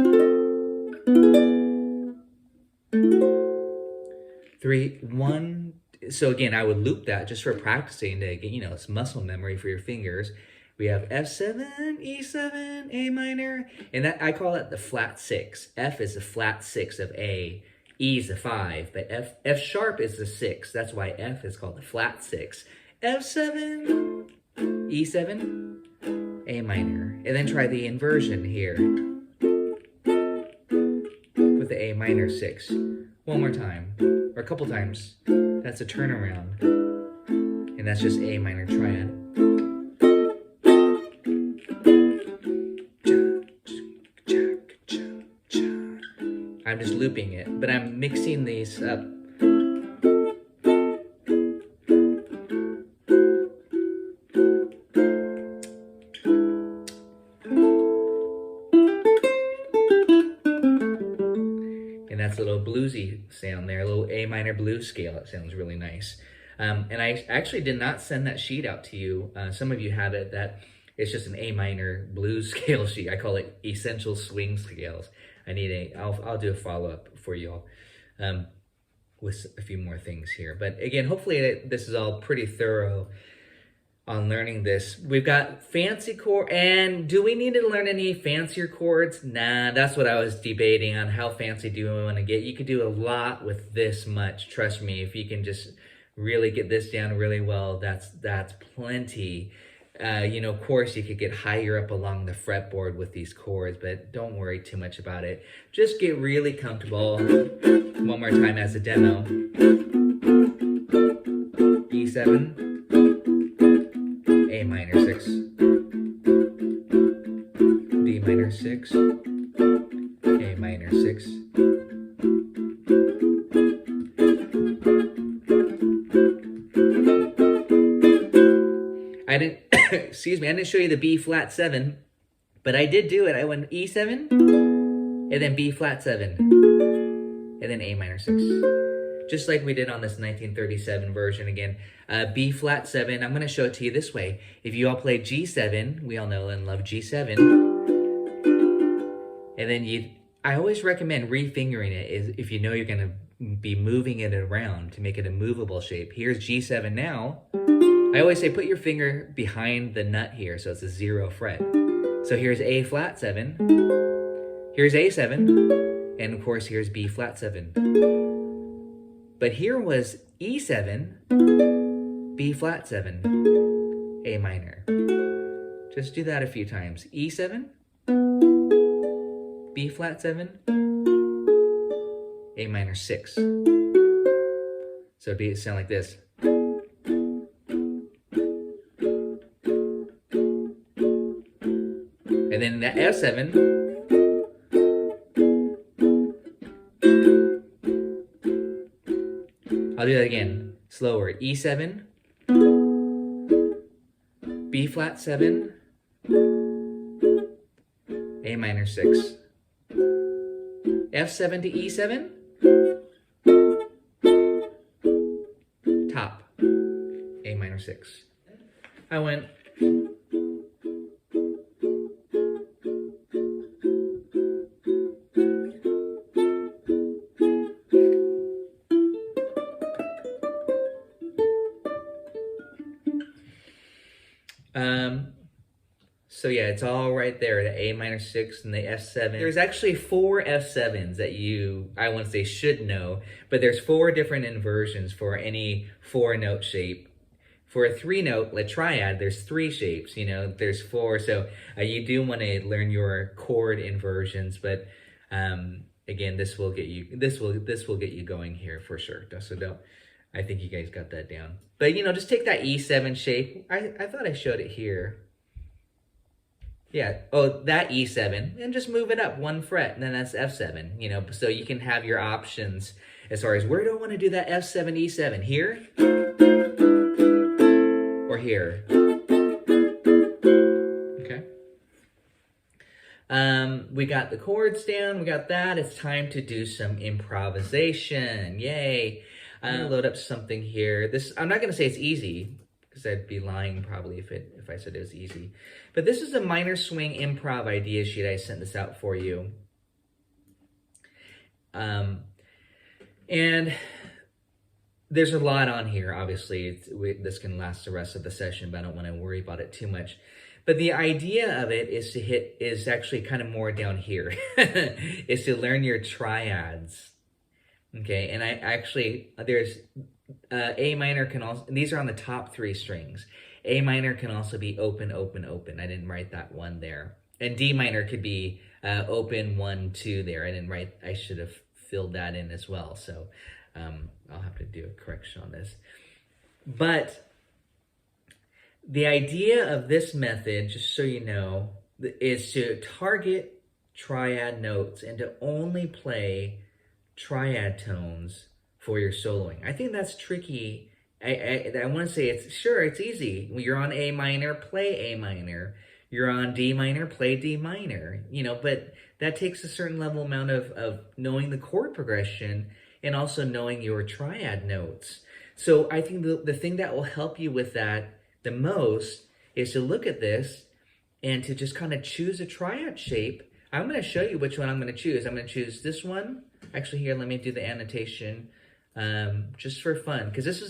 3, 1. So again, I would loop that just for practicing to get, it's muscle memory for your fingers. We have F7, E7, A minor, and that I call it the flat 6. F is the flat 6 of A, E is the 5, but F sharp is the 6. That's why F is called the flat 6. F7, E7, A minor, and then try the inversion here with the A minor 6. One more time, or a couple times. That's a turnaround, and that's just A minor triad. I'm just looping it, but I'm mixing these up. That's a little bluesy sound there, a little A minor blues scale. It sounds really nice. And I actually did not send that sheet out to you. Some of you have it that it's just an A minor blues scale sheet. I call it Essential Swing Scales. I'll do a follow-up for you all with a few more things here. But again, hopefully this is all pretty thorough on learning this. We've got fancy chord, and do we need to learn any fancier chords? Nah, that's what I was debating on. How fancy do we want to get? You could do a lot with this much. Trust me, if you can just really get this down really well, that's plenty. Of course, you could get higher up along the fretboard with these chords, but don't worry too much about it. Just get really comfortable. One more time as a demo. E7. A minor 6, D minor 6, A minor 6. Excuse me, I didn't show you the B flat 7, but I did do it. I went E7, and then B flat 7, and then A minor 6. Just like we did on this 1937 version again. B flat 7, I'm going to show it to you this way. If you all play G7, we all know and love G7. And then I always recommend refingering it if you know you're going to be moving it around to make it a movable shape. Here's G7 now. I always say put your finger behind the nut here so it's a 0 fret. So here's A flat 7. Here's A7. And of course here's B flat 7. But here was E7, B flat 7, A minor. Just do that a few times. E7, B flat 7, A minor 6. So it'd sound like this. And then that F7, I'll do that again, slower. E7, B flat 7, A minor 6. F7 to E7, top, A minor 6. I went So yeah, it's all right there, the A minor 6 and the F7. There's actually 4 F7s that I wouldn't say should know, but there's 4 different inversions for any 4-note shape. For a 3-note, like triad, there's 3 shapes, there's 4. So you do want to learn your chord inversions, but again, this will get you going here for sure. So I think you guys got that down. But just take that E7 shape. I thought I showed it here. Yeah, that E7, and just move it up 1 fret, and then that's F7, so you can have your options as far as where do I want to do that F7, E7, here? Or here? Okay. We got the chords down, we got that. It's time to do some improvisation, yay. I'm gonna load up something here. I'm not gonna say it's easy, because I'd be lying probably if I said it was easy. But this is a minor swing improv idea sheet. I sent this out for you. And there's a lot on here, obviously. This can last the rest of the session, but I don't want to worry about it too much. But the idea of it is actually kind of more down here, is to learn your triads. Okay, and there's A minor can also, these are on the top 3 strings. A minor can also be open, open, open. I didn't write that one there. And D minor could be open, 1, 2 there. I should have filled that in as well. So I'll have to do a correction on this. But the idea of this method, just so you know, is to target triad notes and to only play triad tones for your soloing. I think that's tricky. I want to say it's easy. When you're on A minor, play A minor. You're on D minor, play D minor. But that takes a certain level amount of knowing the chord progression and also knowing your triad notes. So I think the thing that will help you with that the most is to look at this and to just kind of choose a triad shape. I'm going to show you which one I'm going to choose. I'm going to choose this one. Actually, here, let me do the annotation just for fun, because this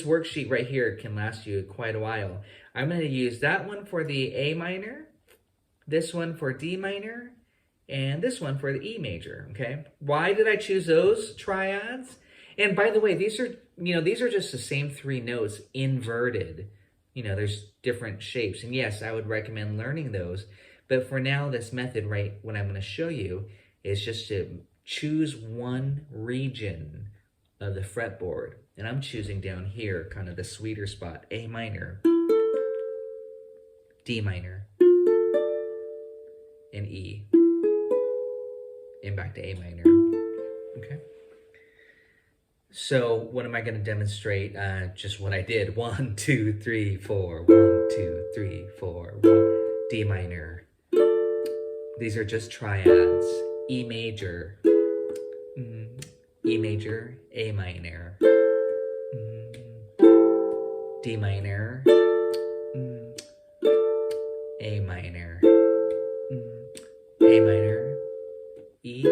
worksheet right here can last you quite a while. I'm going to use that one for the A minor, this one for D minor, and this one for the E major, okay? Why did I choose those triads? And by the way, these are just the same 3 notes inverted. There's different shapes. And yes, I would recommend learning those. But for now, this method, right, what I'm going to show you is just to choose one region of the fretboard. And I'm choosing down here, kind of the sweeter spot, A minor, D minor, and E. And back to A minor, okay? So what am I going to demonstrate? Just what I did. 1, 2, 3, 4. 1, 2, 3, 4. 1, D minor. These are just triads. E major. E major. A minor. D minor. A minor. A minor. E.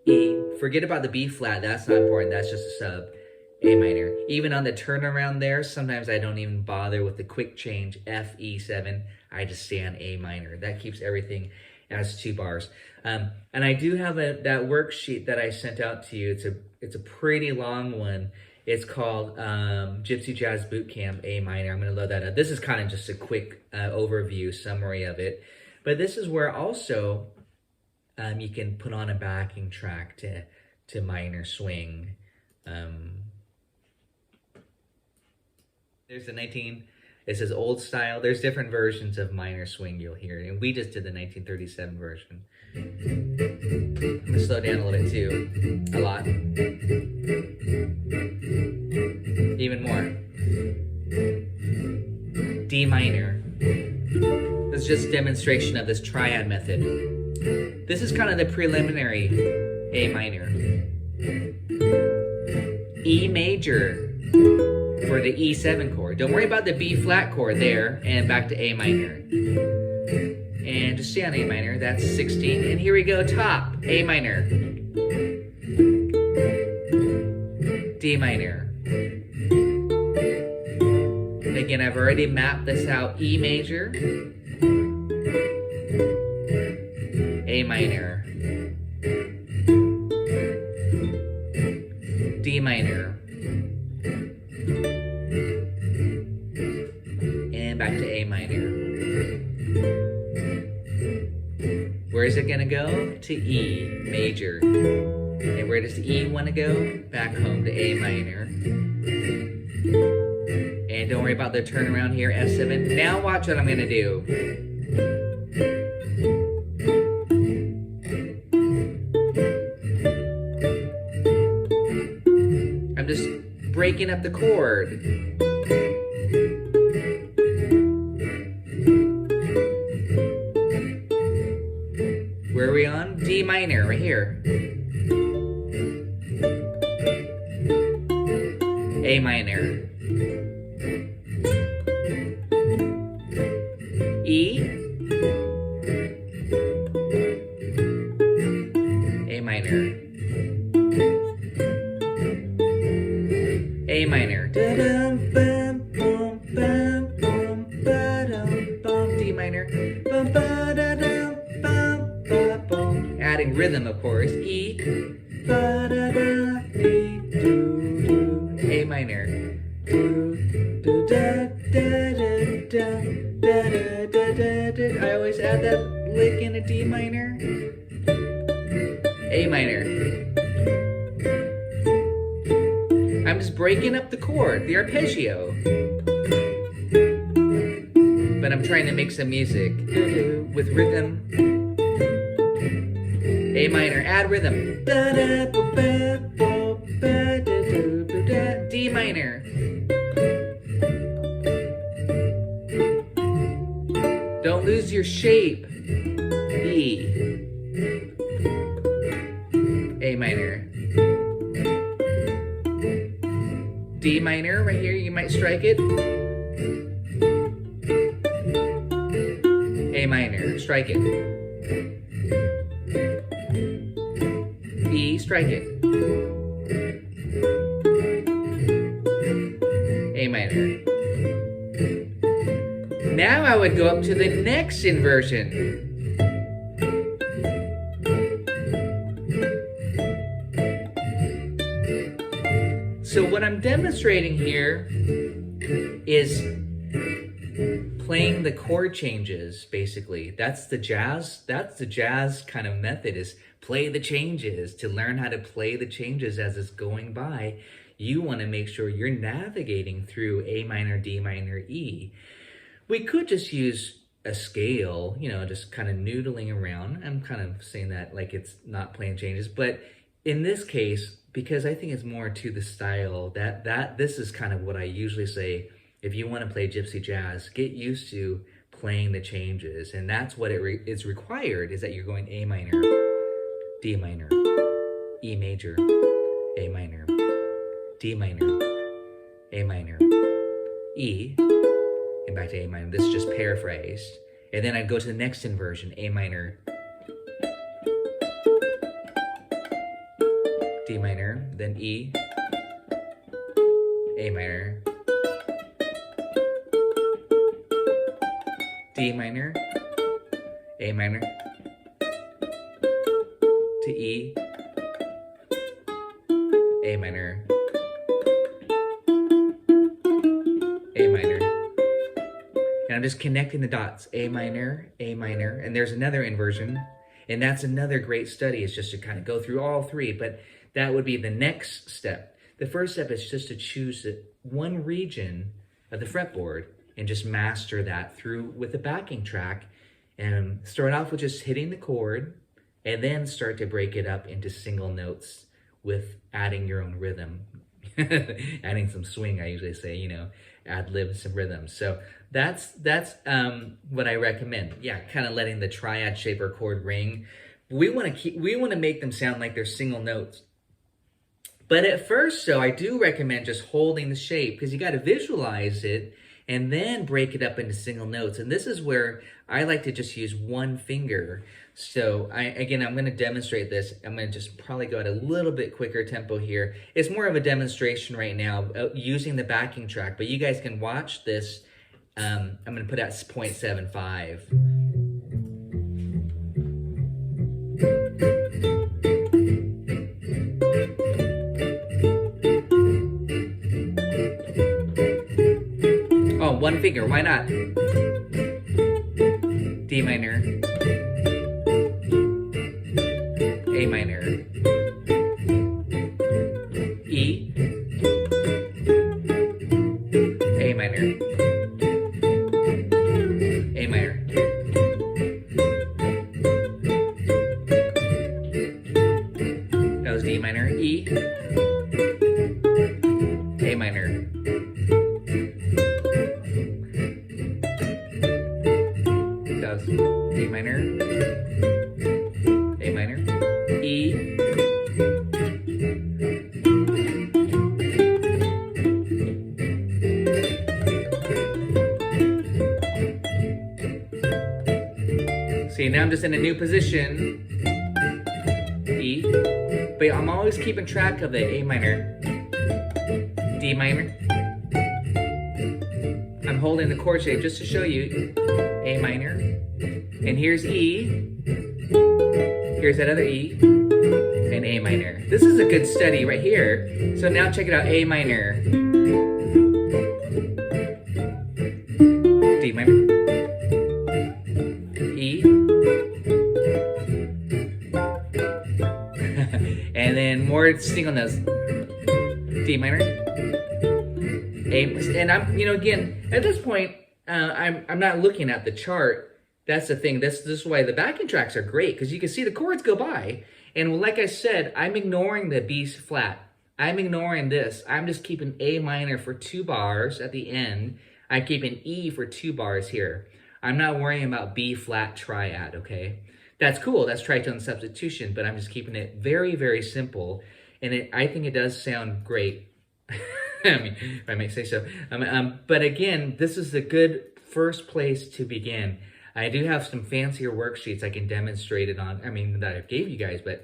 E. Forget about the B flat. That's not important. That's just a sub. A minor. Even on the turnaround there, sometimes I don't even bother with the quick change F, E7. I just stay on A minor. That keeps everything as 2 bars. And I do have that worksheet that I sent out to you. It's a pretty long one. It's called Gypsy Jazz Bootcamp A minor. I'm going to load that up. This is kind of just a quick overview, summary of it. But this is where also you can put on a backing track to minor swing. There's it says old style. There's different versions of minor swing you'll hear. And we just did the 1937 version. I'm going to slow down a little bit too. A lot. Even more. D minor. This is just a demonstration of this triad method. This is kind of the preliminary A minor. E major for the E7 chord. Don't worry about the B flat chord there, and back to A minor. And just stay on A minor, that's 16. And here we go, top, A minor. D minor. again, I've already mapped this out. E major, A minor, D minor, and back to A minor. Where is it gonna go? To E major. And where does E want to go? Back home to A minor. And don't worry about the turnaround here, F7. Now watch what I'm gonna do. I'm just breaking up the chord. Where are we on? D minor, right here. A minor. E. A minor. A minor. D minor. Adding rhythm, of course. E. A minor. I always add that lick in a D minor. A minor. I'm just breaking up the chord, the arpeggio. But I'm trying to make some music with rhythm. A minor, add rhythm. D minor. Don't lose your shape. E. A minor. D minor, right here, you might strike it. A minor, strike it. E, strike it. A minor. Now I would go up to the next inversion. So what I'm demonstrating here is playing the chord changes, basically. That's the jazz kind of method, is play the changes. To learn how to play the changes as it's going by, you want to make sure you're navigating through A minor, D minor, E. We could just use a scale, just kind of noodling around. I'm kind of saying that like it's not playing changes, but in this case, because I think it's more to the style, that this is kind of what I usually say. If you want to play gypsy jazz, get used to playing the changes, and that's what is required, is that you're going A minor, D minor, E major, A minor, D minor, A minor, E, and back to A minor. This is just paraphrased. And then I'd go to the next inversion, A minor, D minor, then E, A minor, D minor, A minor, to E, A minor, A minor. And I'm just connecting the dots, A minor, and there's another inversion, and that's another great study, is just to kind of go through all three, but that would be the next step. The first step is just to choose one region of the fretboard and just master that through with the backing track, and start off with just hitting the chord, and then start to break it up into single notes with adding your own rhythm. Adding some swing, I usually say, ad-lib some rhythm. So that's what I recommend. Yeah, kind of letting the triad shape or chord ring. We want to make them sound like they're single notes. But at first, so I do recommend just holding the shape, because you got to visualize it and then break it up into single notes. And this is where I like to just use one finger. So I'm going to demonstrate this. I'm going to just probably go at a little bit quicker tempo here. It's more of a demonstration right now using the backing track, but you guys can watch this. I'm going to put out 0.75. Oh, one finger, why not? D minor, A minor, E, A minor, A minor. That was D minor, E, A minor. That was D minor, A minor, E, see, now I'm just in a new position, E, but I'm always keeping track of the A minor, D minor. I'm holding the chord shape just to show you, A minor, and here's E, here's that other E, and A minor. This is a good study right here. So now check it out, A minor, D minor, E, and then more single notes, D minor, A, and I'm, again, at this point, I'm not looking at the chart. That's the thing. This is why the backing tracks are great, because you can see the chords go by. And like I said, I'm ignoring the B flat. I'm ignoring this. I'm just keeping A minor for 2 bars at the end. I'm keeping E for 2 bars here. I'm not worrying about B flat triad, okay? That's cool. That's tritone substitution, but I'm just keeping it very, very simple. And I think it does sound great. I mean, if I may say so. But again, this is a good first place to begin. I do have some fancier worksheets I can demonstrate it on. I mean, that I gave you guys, but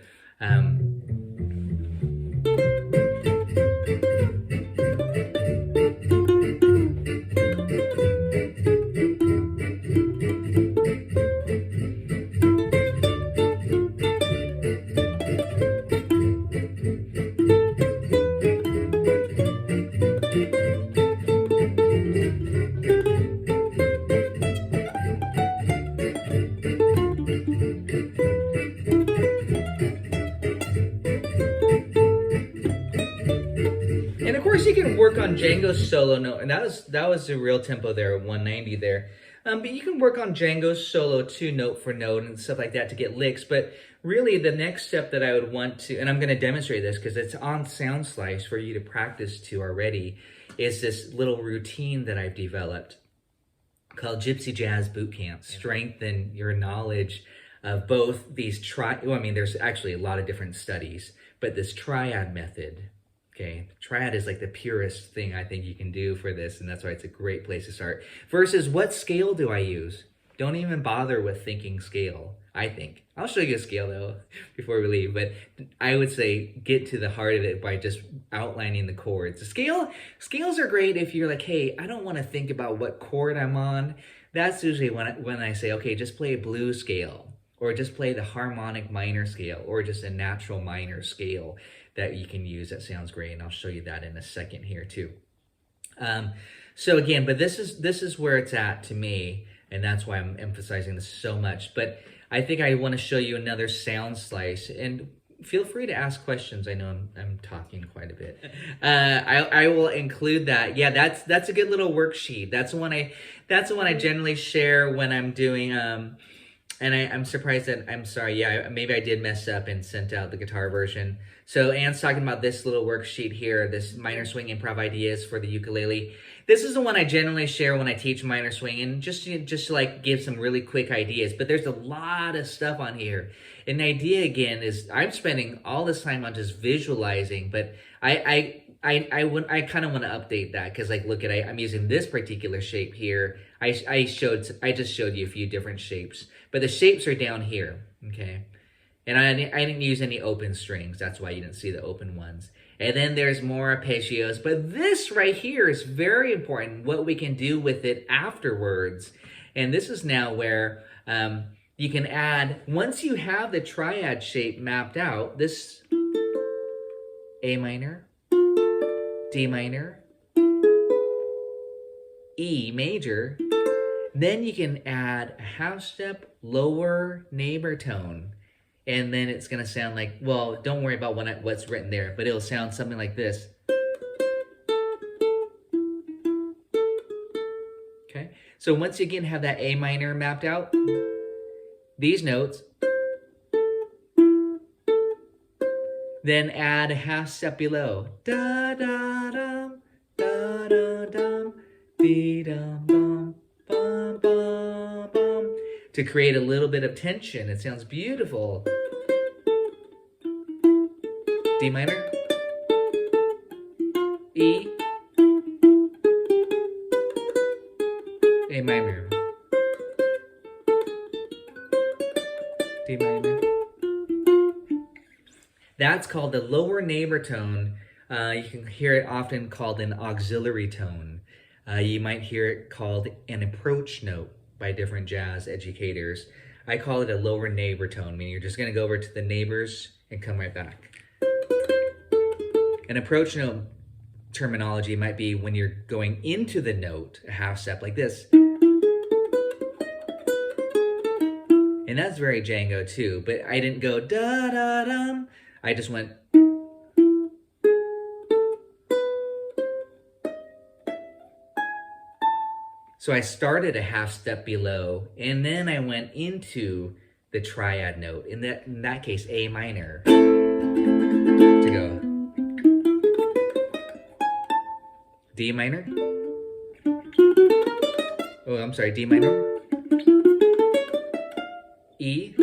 and of course you can work on Django's solo note, and that was the real tempo there, 190 there. But you can work on Django's solo too, note for note and stuff like that to get licks. But really the next step that I would want to, and I'm going to demonstrate this because it's on Sound Slice for you to practice to already, is this little routine that I've developed called Gypsy Jazz Boot Camp. Strengthen your knowledge of both these there's actually a lot of different studies, but this triad method. Okay, triad is like the purest thing I think you can do for this, and that's why it's a great place to start. Versus, what scale do I use? Don't even bother with thinking scale, I think. I'll show you a scale though before we leave, but I would say get to the heart of it by just outlining the chords. Scales are great if you're like, hey, I don't want to think about what chord I'm on. That's usually when I say, okay, just play a blues scale, or just play the harmonic minor scale, or just a natural minor scale that you can use that sounds great, and I'll show you that in a second here too. So again, but this is where it's at to me, and that's why I'm emphasizing this so much. But I think I want to show you another sound slice, and feel free to ask questions. I know I'm talking quite a bit. I will include that. Yeah, that's a good little worksheet. That's the one I generally share when I'm doing and I'm surprised that, I'm sorry, yeah, maybe I did mess up and sent out the guitar version. So Anne's talking about this little worksheet here, this minor swing improv ideas for the ukulele. This is the one I generally share when I teach minor swing, and just to like give some really quick ideas. But there's a lot of stuff on here. And the idea again is I'm spending all this time on just visualizing, but I kind of want to update that, because like, look at, I'm using this particular shape here. I just showed you a few different shapes, but the shapes are down here. Okay. And I didn't use any open strings. That's why you didn't see the open ones. And then there's more arpeggios. But this right here is very important, what we can do with it afterwards. And this is now where you can add, once you have the triad shape mapped out, this A minor, D minor, E major, then you can add a half step lower neighbor tone. And then it's going to sound like, well, don't worry about what's written there, but it'll sound something like this. Okay, so once you again have that A minor mapped out, these notes, then add a half step below. Da da dum, da da dum, dee dum bum, bum bum bum, to create a little bit of tension. It sounds beautiful. D minor, E, A minor, D minor. That's called the lower neighbor tone. You can hear it often called an auxiliary tone. You might hear it called an approach note by different jazz educators. I call it a lower neighbor tone, meaning you're just going to go over to the neighbors and come right back. An approach note terminology might be when you're going into the note, a half step like this. And that's very Django too, but I didn't go da-da-dum. I just went. So I started a half step below, and then I went into the triad note, in that case, A minor, to go D minor. Oh, I'm sorry, D minor. E.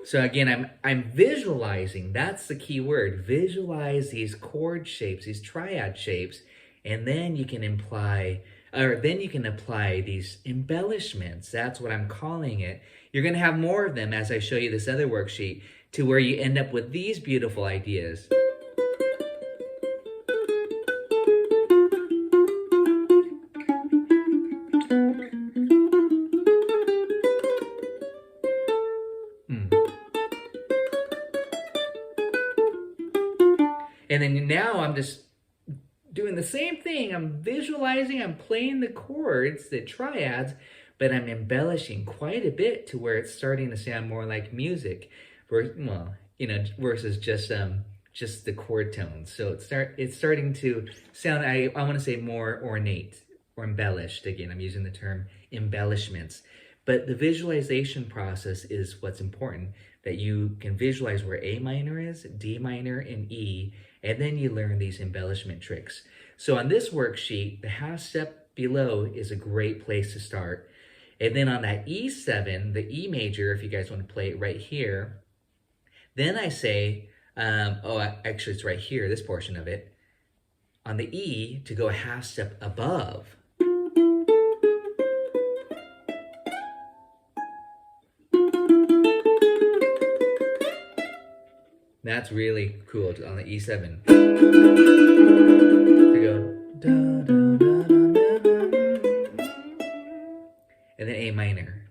So again, I'm visualizing. That's the key word. Visualize these chord shapes, these triad shapes, and then you can apply these embellishments. That's what I'm calling it. You're going to have more of them as I show you this other worksheet, to where you end up with these beautiful ideas. And then now I'm just doing the same thing. I'm visualizing, I'm playing the chords, the triads, but I'm embellishing quite a bit to where it's starting to sound more like music, versus just the chord tones. So it's starting to sound, I want to say, more ornate or embellished. Again, I'm using the term embellishments. But the visualization process is what's important, that you can visualize where A minor is, D minor, and E, and then you learn these embellishment tricks. So on this worksheet, the half step below is a great place to start. And then on that E7, the E major, if you guys want to play it right here, then I say, actually it's right here, this portion of it, on the E to go a half step above. That's really cool on the E7. To go da, da, da, da, da, and then A minor.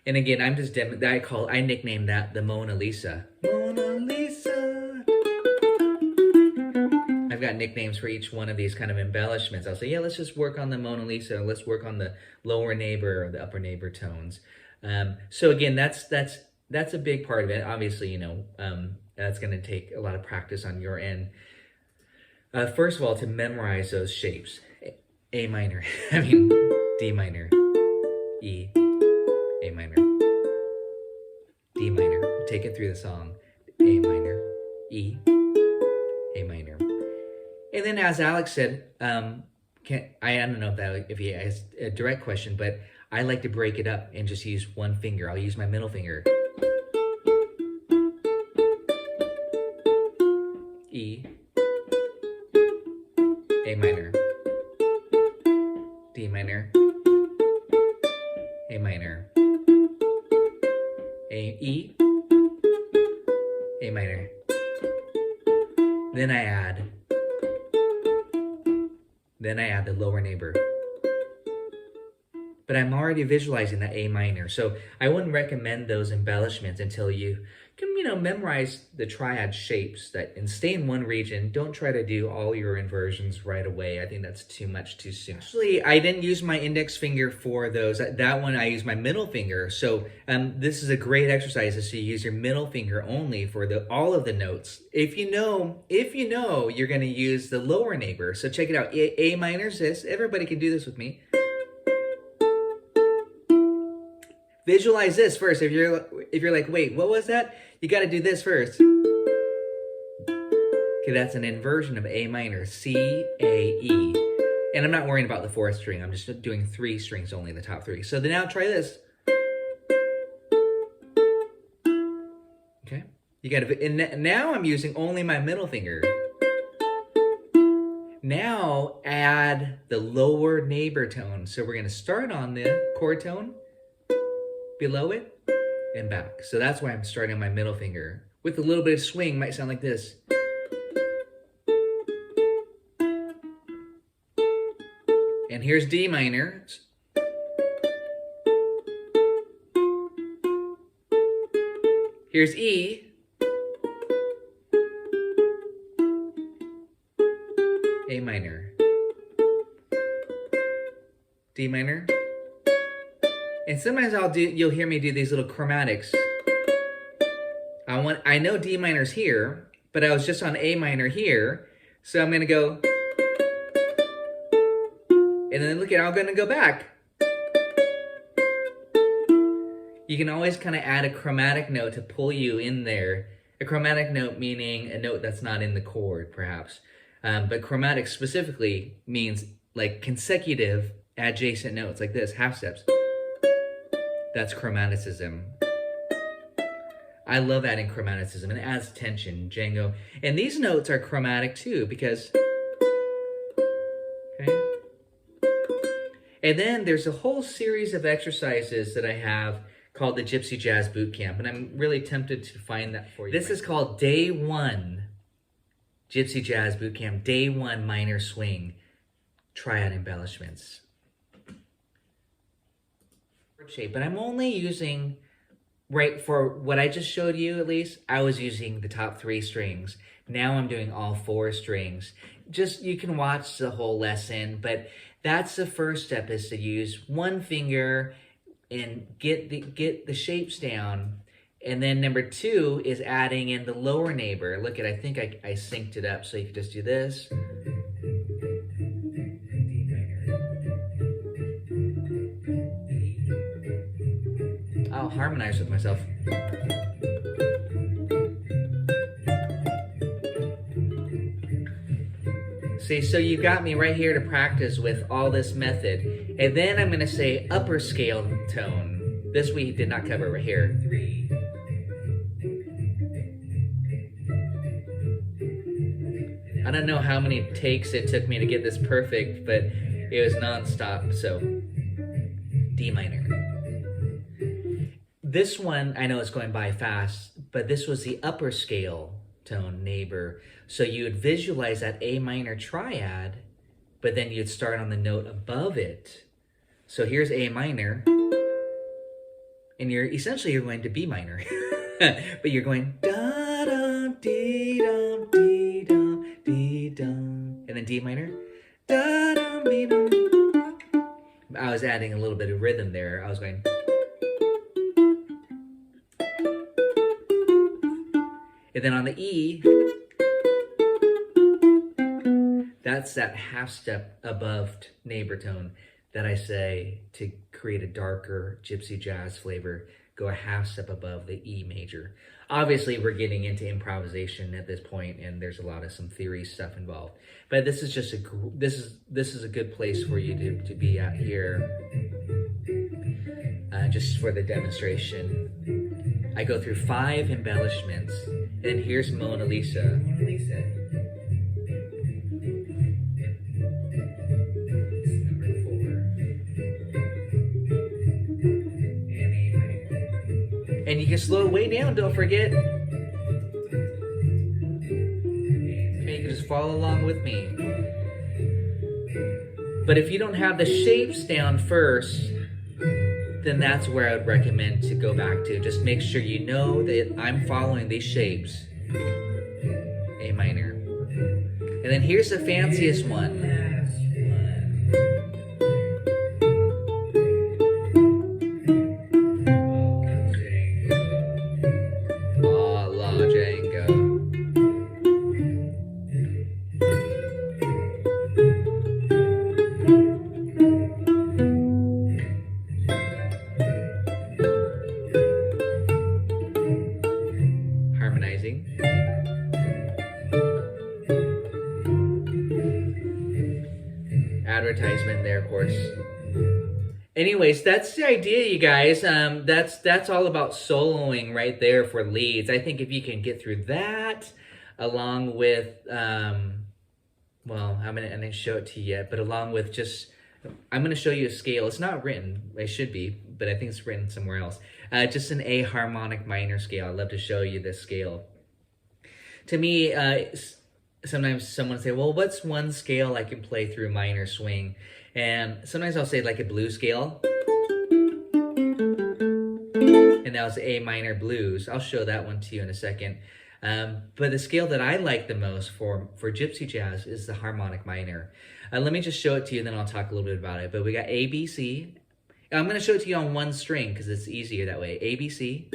And again, I nicknamed that the Mona Lisa. Mona Lisa. I've got nicknames for each one of these kind of embellishments. I'll say, yeah, let's just work on the Mona Lisa. Let's work on the lower neighbor or the upper neighbor tones. So again, that's a big part of it. Obviously, that's going to take a lot of practice on your end. First of all, to memorize those shapes. D minor, E, A minor, D minor. Take it through the song. A minor, E, A minor. And then as Alex said, I don't know if he has a direct question, but I like to break it up and just use one finger. I'll use my middle finger. E, A minor, D minor. minor, A minor, E, A minor. Then I add the lower neighbor. But I'm already visualizing that A minor. So I wouldn't recommend those embellishments until you can, memorize the triad shapes and stay in one region. Don't try to do all your inversions right away. I think that's too much too soon. Actually, I didn't use my index finger for those. That one I used my middle finger. So this is a great exercise is to use your middle finger only for all of the notes. If you know, you're going to use the lower neighbor. So check it out. A minor is this. Everybody can do this with me. Visualize this first. If you're like, wait, what was that? You got to do this first. Okay, that's an inversion of A minor, C, A, E. And I'm not worrying about the fourth string. I'm just doing 3 strings only, the top 3. So then now try this. Okay, you got to. And now I'm using only my middle finger. Now add the lower neighbor tone. So we're going to start on the chord tone, below it, and back. So that's why I'm starting on my middle finger. With a little bit of swing, might sound like this. And here's D minor. Here's E. A minor. D minor. And sometimes you'll hear me do these little chromatics. I know D minor's here, but I was just on A minor here. So I'm gonna go, and then look at, I'm gonna go back. You can always kind of add a chromatic note to pull you in there. A chromatic note meaning a note that's not in the chord, perhaps. But chromatic specifically means like consecutive adjacent notes, like this, half steps. That's chromaticism. I love adding chromaticism. It adds tension, Django. And these notes are chromatic too because, okay. And then there's a whole series of exercises that I have called the Gypsy Jazz Boot Camp. And I'm really tempted to find that for you. This is called Day 1 Gypsy Jazz Boot Camp. Day 1 minor swing triad embellishments. Shape, but I'm only using, right, for what I just showed you at least, I was using the top 3 strings. Now I'm doing all 4 strings. Just, you can watch the whole lesson, but that's the first step, is to use one finger and get the shapes down. And then number 2 is adding in the lower neighbor. Look at, I think I synced it up, so you can just do this. I'll harmonize with myself. See, so you got me right here to practice with all this method. And then I'm going to say upper scale tone. This we did not cover right here. 3. I don't know how many takes it took me to get this perfect, but it was nonstop. So, D minor. This one, I know it's going by fast, but this was the upper scale tone neighbor. So you would visualize that A minor triad, but then you'd start on the note above it. So here's A minor, and you're going to B minor, but you're going da dum dee dum dee dum dee dum, and then D minor, da dum dee dum. I was adding a little bit of rhythm there. I was going. And then on the E, that's that half step above neighbor tone that I say to create a darker gypsy jazz flavor, go a half step above the E major. Obviously, we're getting into improvisation at this point, and there's a lot of some theory stuff involved. But this is just this is a good place for you to be at here, just for the demonstration. I go through 5 embellishments, and here's Mona Lisa. Mona Lisa. This is number 4. can slow it way down, don't forget. Okay, you can just follow along with me. But if you don't have the shapes down first, then that's where I would recommend to go back to. Just make sure you know that I'm following these shapes. A minor. And then here's the fanciest one. Harmonizing. Advertisement there, of course. Anyways, that's the idea, you guys. That's all about soloing right there for leads. I think if you can get through that, along with, well, I'm gonna show it to you yet, but along with just, I'm gonna show you a scale. It's not written, it should be, but I think it's written somewhere else. Just an A harmonic minor scale. I'd love to show you this scale. To me, sometimes someone will say, well, what's one scale I can play through minor swing? And sometimes I'll say like a blues scale. And that was A minor blues. I'll show that one to you in a second. But the scale that I like the most for gypsy jazz is the harmonic minor. Let me just show it to you, then I'll talk a little bit about it. But we got A, B, C. I'm going to show it to you on one string because it's easier that way. A, B, C.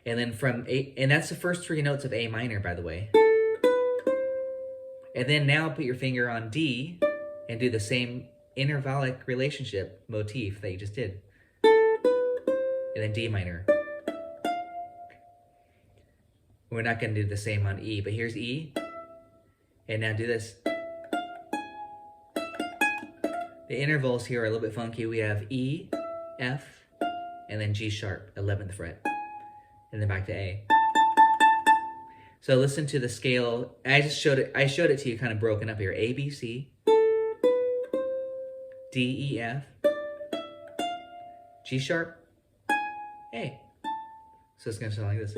And then from A, and that's the first three notes of A minor, by the way. And then now put your finger on D and do the same intervallic relationship motif that you just did. And then D minor. We're not going to do the same on E, but here's E. And now do this. The intervals here are a little bit funky. We have E, F, and then G sharp, 11th fret. And then back to A. So listen to the scale. I showed it to you kind of broken up here. A, B, C, D, E, F, G sharp, A. So it's going to sound like this.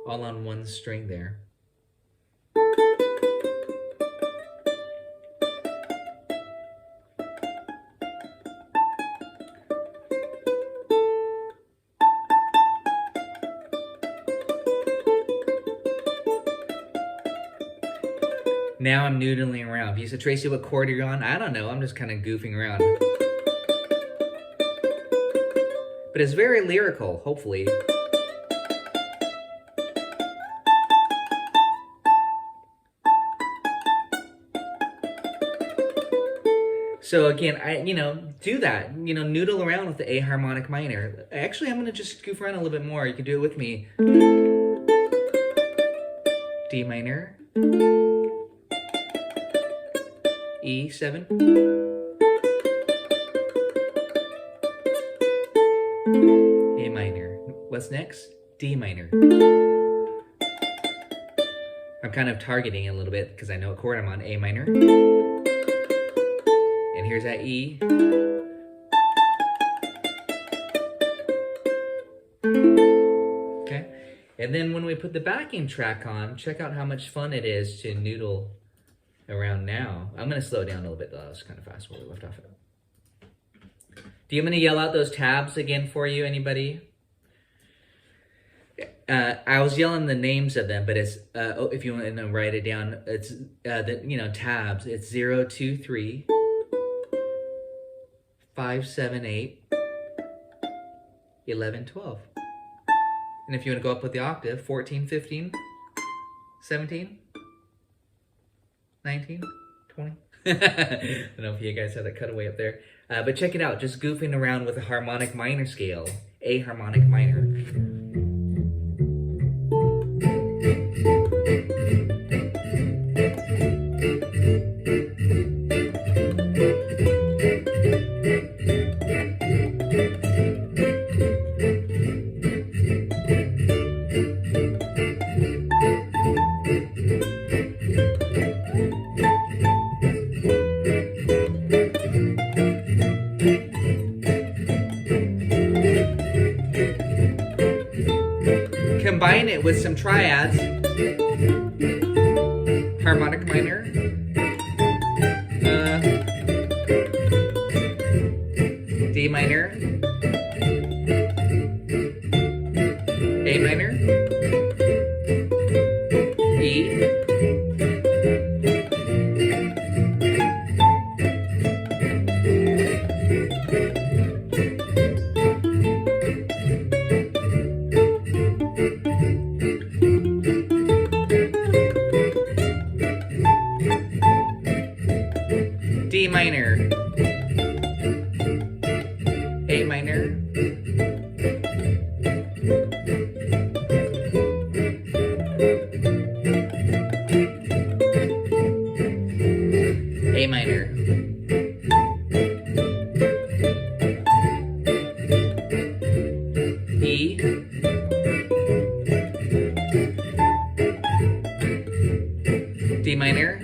All on one string there. Now I'm noodling around. If you said, Tracy, what chord are you on? I don't know. I'm just kind of goofing around. But it's very lyrical, hopefully. So again, do that. Noodle around with the A harmonic minor. Actually, I'm going to just goof around a little bit more. You can do it with me. D minor. E7. A minor. What's next? D minor. I'm kind of targeting a little bit because I know what chord I'm on. A minor. And here's that E. Okay. And then when we put the backing track on, check out how much fun it is to noodle around now. I'm going to slow it down a little bit though. That was kind of fast where we left off at. Do you want me to yell out those tabs again for you, anybody? I was yelling the names of them, but it's, if you want to write it down, it's, tabs. It's 0, 2, 3, 5, 7, 8, 11, 12. And if you want to go up with the octave, 14, 15, 17, 19, 20. I don't know if you guys have that cutaway up there. But check it out. Just goofing around with a harmonic minor scale. A harmonic minor. it with some triads. Harmonic minor. D minor. A minor. E. D minor, A minor, A minor, E, D minor.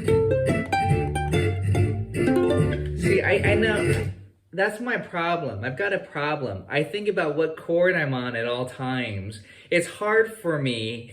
See, I know, that's my problem. I've got a problem. I think about what chord I'm on at all times. It's hard for me,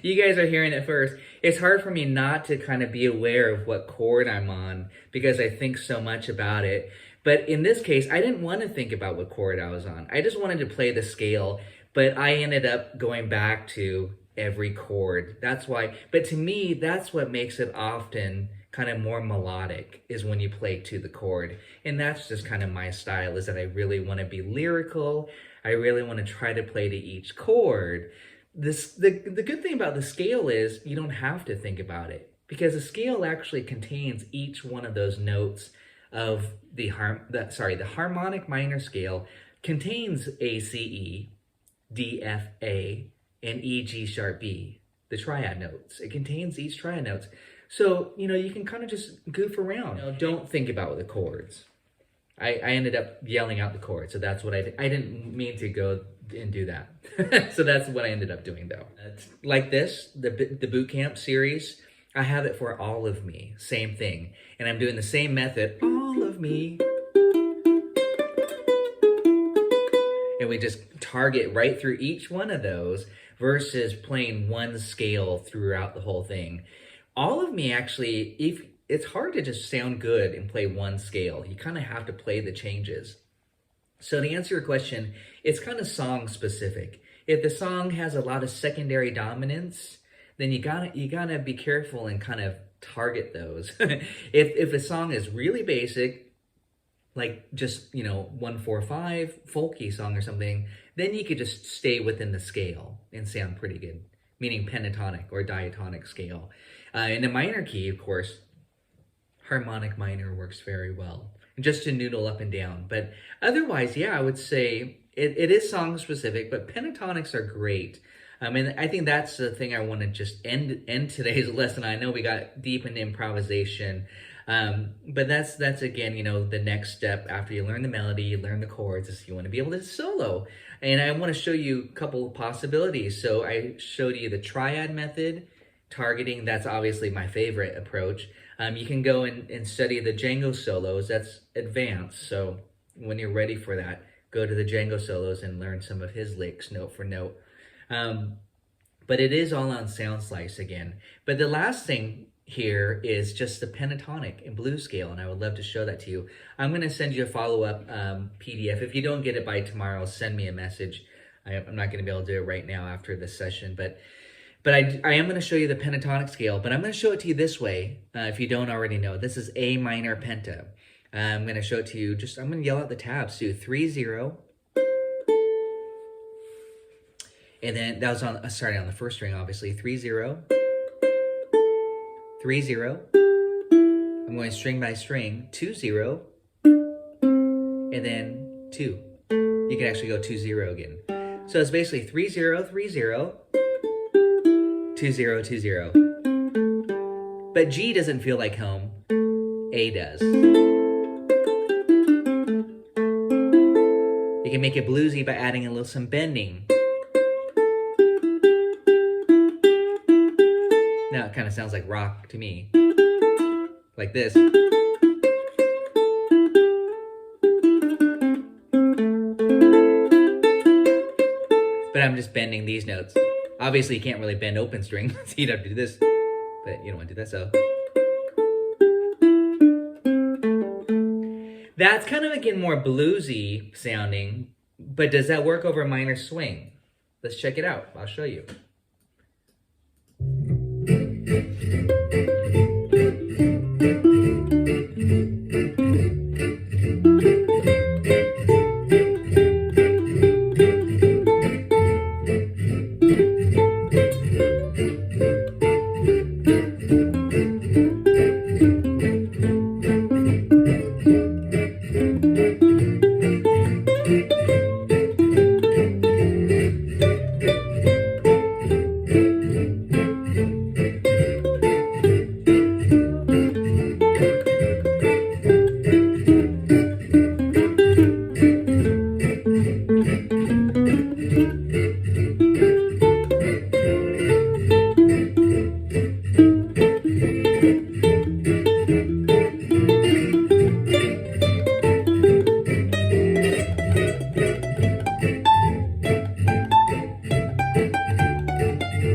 you guys are hearing it first, it's hard for me not to kind of be aware of what chord I'm on because I think so much about it. But in this case, I didn't want to think about what chord I was on. I just wanted to play the scale, but I ended up going back to every chord. That's why, but to me, that's what makes it often kind of more melodic, is when you play to the chord. And that's just kind of my style, is that I really want to be lyrical. I really want to try to play to each chord. The good thing about the scale is you don't have to think about it, because the scale actually contains each one of those notes of the harmonic minor scale contains A, C, E, D, F, A, and E, G sharp, B, the triad notes. It contains each triad notes. So, you know, you can kind of just goof around. You know, don't think about the chords. I ended up yelling out the chords, so that's what I did. I didn't mean to go and do that. So that's what I ended up doing, though. Like this, the boot camp series, I have it for all of me. Same thing. And I'm doing the same method, all of me. And we just target right through each one of those versus playing one scale throughout the whole thing. All of me actually, if it's hard to just sound good and play one scale. You kind of have to play the changes. So to answer your question, it's kind of song specific. If the song has a lot of secondary dominance, then you gotta be careful and kind of target those. If a song is really basic, like just, you know, 1-4-5 folky song or something, then you could just stay within the scale and sound pretty good, meaning pentatonic or diatonic scale. In a minor key, of course, harmonic minor works very well, just to noodle up and down. But otherwise, yeah, I would say it is song specific, but pentatonics are great. And I think that's the thing I want to just end today's lesson. I know we got deep into improvisation, but that's again, you know, the next step after you learn the melody, you learn the chords, is you want to be able to solo. And I want to show you a couple of possibilities. So I showed you the triad method, targeting. That's obviously my favorite approach. You can go and study the Django solos. That's advanced. So when you're ready for that, go to the Django solos and learn some of his licks note for note. But it is all on sound slice again. But the last thing here is just the pentatonic and blues scale, and I would love to show that to you. I'm going to send you a follow-up PDF. If you don't get it by tomorrow, send me a message. I'm not going to be able to do it right now after this session, but I am going to show you the pentatonic scale, but I'm going to show it to you this way, if you don't already know. This is A minor penta. I'm going to show it to you, I'm going to yell out the tabs too. 3-0. And then that was starting on the first string, obviously. 3-0. 3-0. I'm going string by string. 2-0. And then 2. You can actually go 2-0 again. So it's basically 3-0, 3-0. 2-0, 2-0. But G doesn't feel like home. A does. You can make it bluesy by adding a little some bending. Now it kind of sounds like rock to me. Like this. But I'm just bending these notes. Obviously, you can't really bend open string, so you'd have to do this, but you don't want to do that, so. That's kind of, again, more bluesy sounding, but does that work over a minor swing? Let's check it out. I'll show you.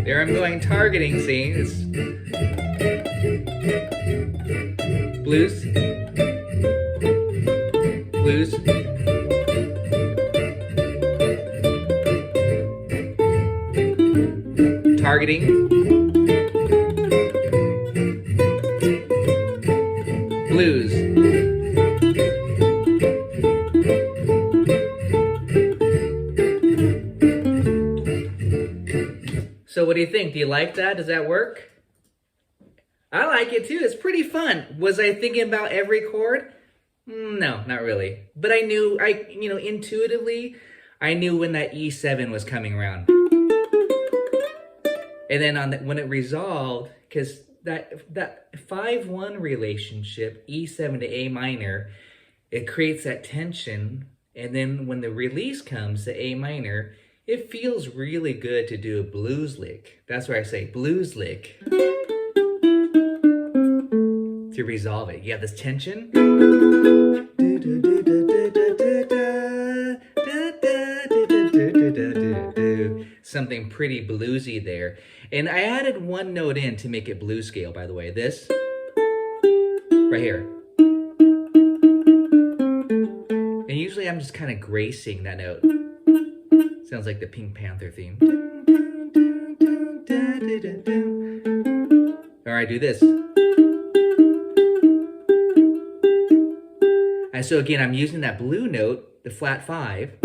There I'm going targeting, see? It's blues, blues, targeting, blues. So what do you think? Do you like that? Does that work? I like it too. It's pretty fun. Was I thinking about every chord? No, not really. But I knew, intuitively, I knew when that E7 was coming around. And then when it resolved, because that 5-1 relationship, E7 to A minor, it creates that tension. And then when the release comes, the A minor, it feels really good to do a blues lick. That's why I say blues lick. To resolve it. You have this tension. Something pretty bluesy there. And I added one note in to make it blues scale, by the way. This. Right here. And usually I'm just kind of gracing that note. Sounds like the Pink Panther theme. Or I do this. And so again, I'm using that blue note, the flat 5,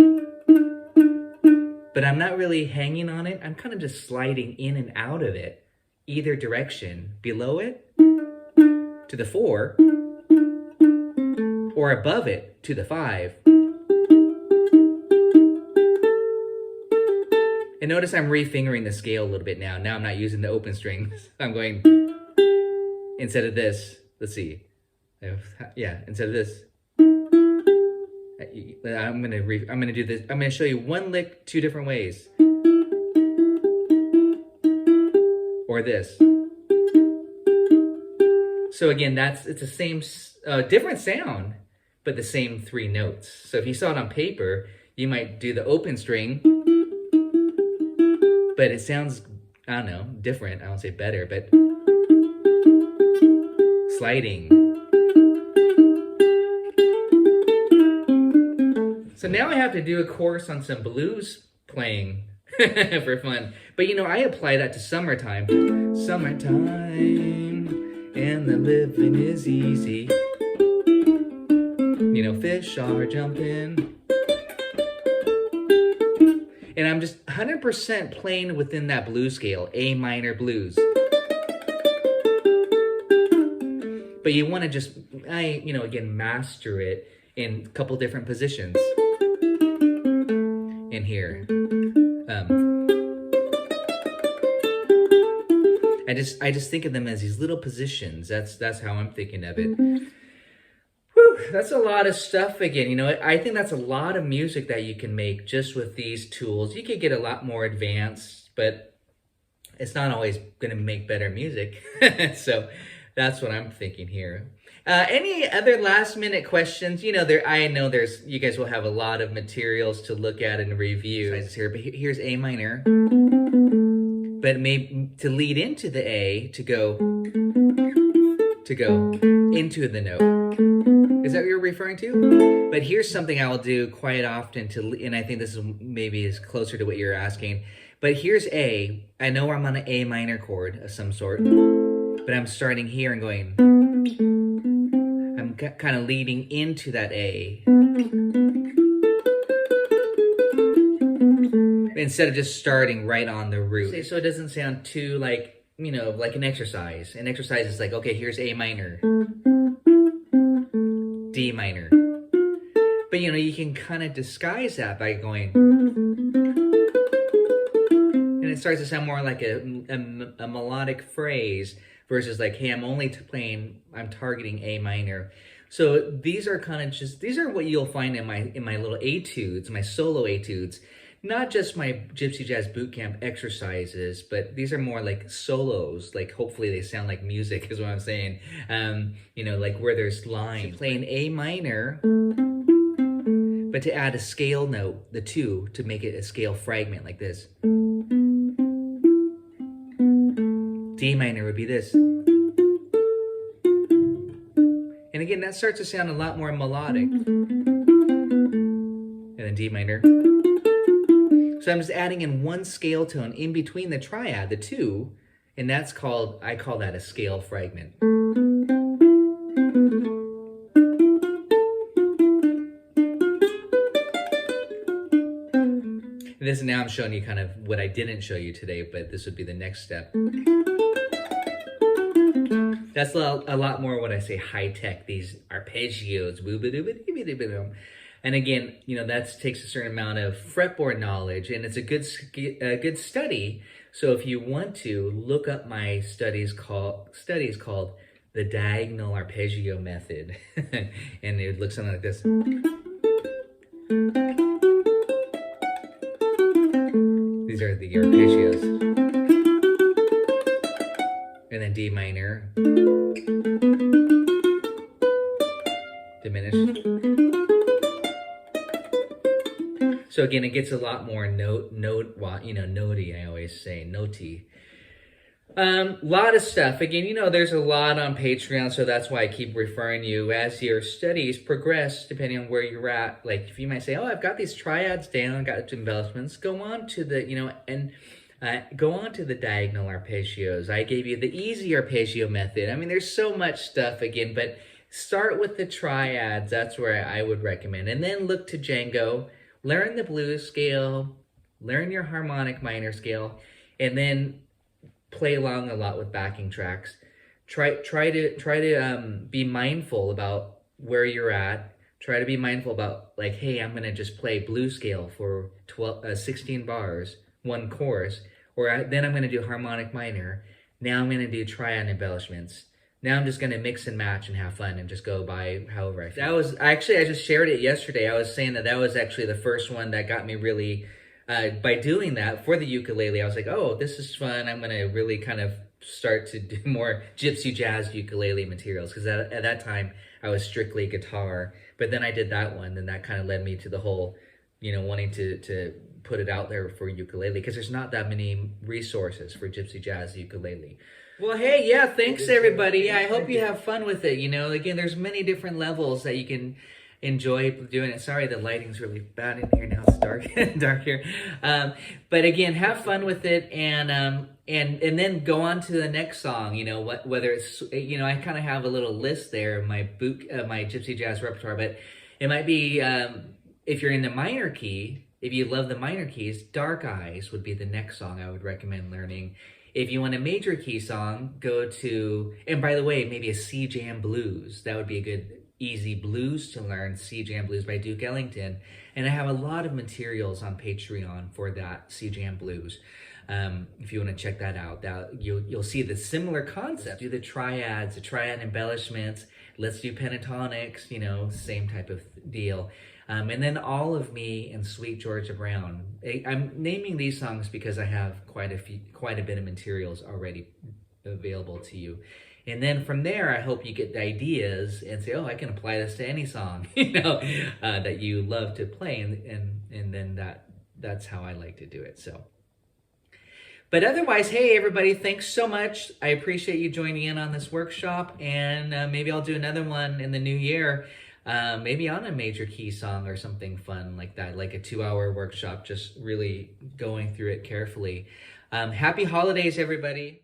but I'm not really hanging on it. I'm kind of just sliding in and out of it, either direction, below it to the 4, or above it to the 5. And notice I'm refingering the scale a little bit now. Now I'm not using the open strings. I'm going, instead of this, let's see. Yeah, instead of this. I'm gonna do this. I'm gonna show you one lick 2 different ways. Or this. So again, it's the same, different sound, but the same 3 notes. So if you saw it on paper, you might do the open string, but it sounds, I don't know, different. I won't say better, but sliding. So now I have to do a course on some blues playing for fun. But I apply that to summertime. Summertime, and the living is easy. Fish are jumping. And I'm just 100% playing within that blues scale, A minor blues. But you want to just, again, master it in a couple different positions. In here. I just think of them as these little positions. That's how I'm thinking of it. Whew, that's a lot of stuff again. I think that's a lot of music that you can make just with these tools. You could get a lot more advanced, but it's not always going to make better music. So that's what I'm thinking here. Any other last minute questions? I know you guys will have a lot of materials to look at and review here, but here's A minor, but maybe to lead into the A, to go into the note. Is that what you're referring to? But here's something I will do quite often and I think this is maybe is closer to what you're asking. But here's A. I know I'm on an A minor chord of some sort, but I'm starting here and going. I'm kind of leading into that A. Instead of just starting right on the root. So it doesn't sound too like, you know, like an exercise. An exercise is like, okay, here's A minor, D minor. But, you know, you can kind of disguise that by going, and it starts to sound more like a melodic phrase versus like, hey, I'm targeting A minor. So these are kind of these are what you'll find in my little etudes, my solo etudes. Not just my Gypsy Jazz Bootcamp exercises, but these are more like solos. Like hopefully they sound like music is what I'm saying. You know, like where there's lines. So playing A minor, but to add a scale note, the 2, to make it a scale fragment like this. D minor would be this. And again, that starts to sound a lot more melodic. And then D minor. So I'm just adding in one scale tone in between the triad, the 2, and that's called, I call that a scale fragment. And this, now I'm showing you kind of what I didn't show you today, but this would be the next step. That's a lot more when I say high-tech, these arpeggios, boo-ba-doo-ba-doo-ba-doo-ba-doo. And again, you know, that takes a certain amount of fretboard knowledge, and it's a good study. So if you want to, look up my studies called the Diagonal Arpeggio Method. And it would look something like this. These are the arpeggios. And then D minor. Diminish. So again, it gets a lot more notey, I always say, notey. Lot of stuff. Again, you know, there's a lot on Patreon, so that's why I keep referring you as your studies progress, depending on where you're at. Like, if you might say, oh, I've got these triads down, got embellishments, go on to the, you know, and go on to the diagonal arpeggios. I gave you the easy arpeggio method. I mean, there's so much stuff, again, but start with the triads. That's where I would recommend. And then look to Django. Learn the blues scale, learn your harmonic minor scale, and then play along a lot with backing tracks. Try to be mindful about where you're at. Try to be mindful about, like, hey, I'm gonna just play blues scale for 16 bars, one chorus, or then I'm gonna do harmonic minor. Now I'm gonna do triad embellishments. Now I'm just going to mix and match and have fun and just go by however I feel. That was, actually, I just shared it yesterday. I was saying that was actually the first one that got me really, by doing that for the ukulele, I was like, oh, this is fun. I'm going to really kind of start to do more Gypsy Jazz ukulele materials. Because at that time, I was strictly guitar. But then I did that one, and that kind of led me to the whole, you know, wanting to put it out there for ukulele. Because there's not that many resources for Gypsy Jazz ukulele. Well, hey, yeah, thanks everybody. Yeah, I hope you have fun with it. You know, again, there's many different levels that you can enjoy doing it. Sorry, the lighting's really bad in here now. It's dark, dark here. But again, have fun with it, and then go on to the next song. You know, whether it's, you know, I kind of have a little list there, my Gypsy Jazz repertoire, but it might be if you're in the minor key. If you love the minor keys, Dark Eyes would be the next song I would recommend learning. If you want a major key song, go to, and by the way, maybe a C Jam Blues. That would be a good, easy blues to learn, C Jam Blues by Duke Ellington. And I have a lot of materials on Patreon for that, C Jam Blues. If you want to check that out, you'll see the similar concept. Do the triads, the triad embellishments. Let's do pentatonics, you know, same type of deal. And then All of Me and Sweet Georgia Brown. I'm naming these songs because I have quite a bit of materials already available to you. And then from there, I hope you get the ideas and say, oh, I can apply this to any song, you know, that you love to play. And then that's how I like to do it. So, But otherwise, hey, everybody, thanks so much. I appreciate you joining in on this workshop, and maybe I'll do another one in the new year, maybe on a major key song or something fun like that, like a 2-hour workshop, just really going through it carefully. Happy holidays, everybody.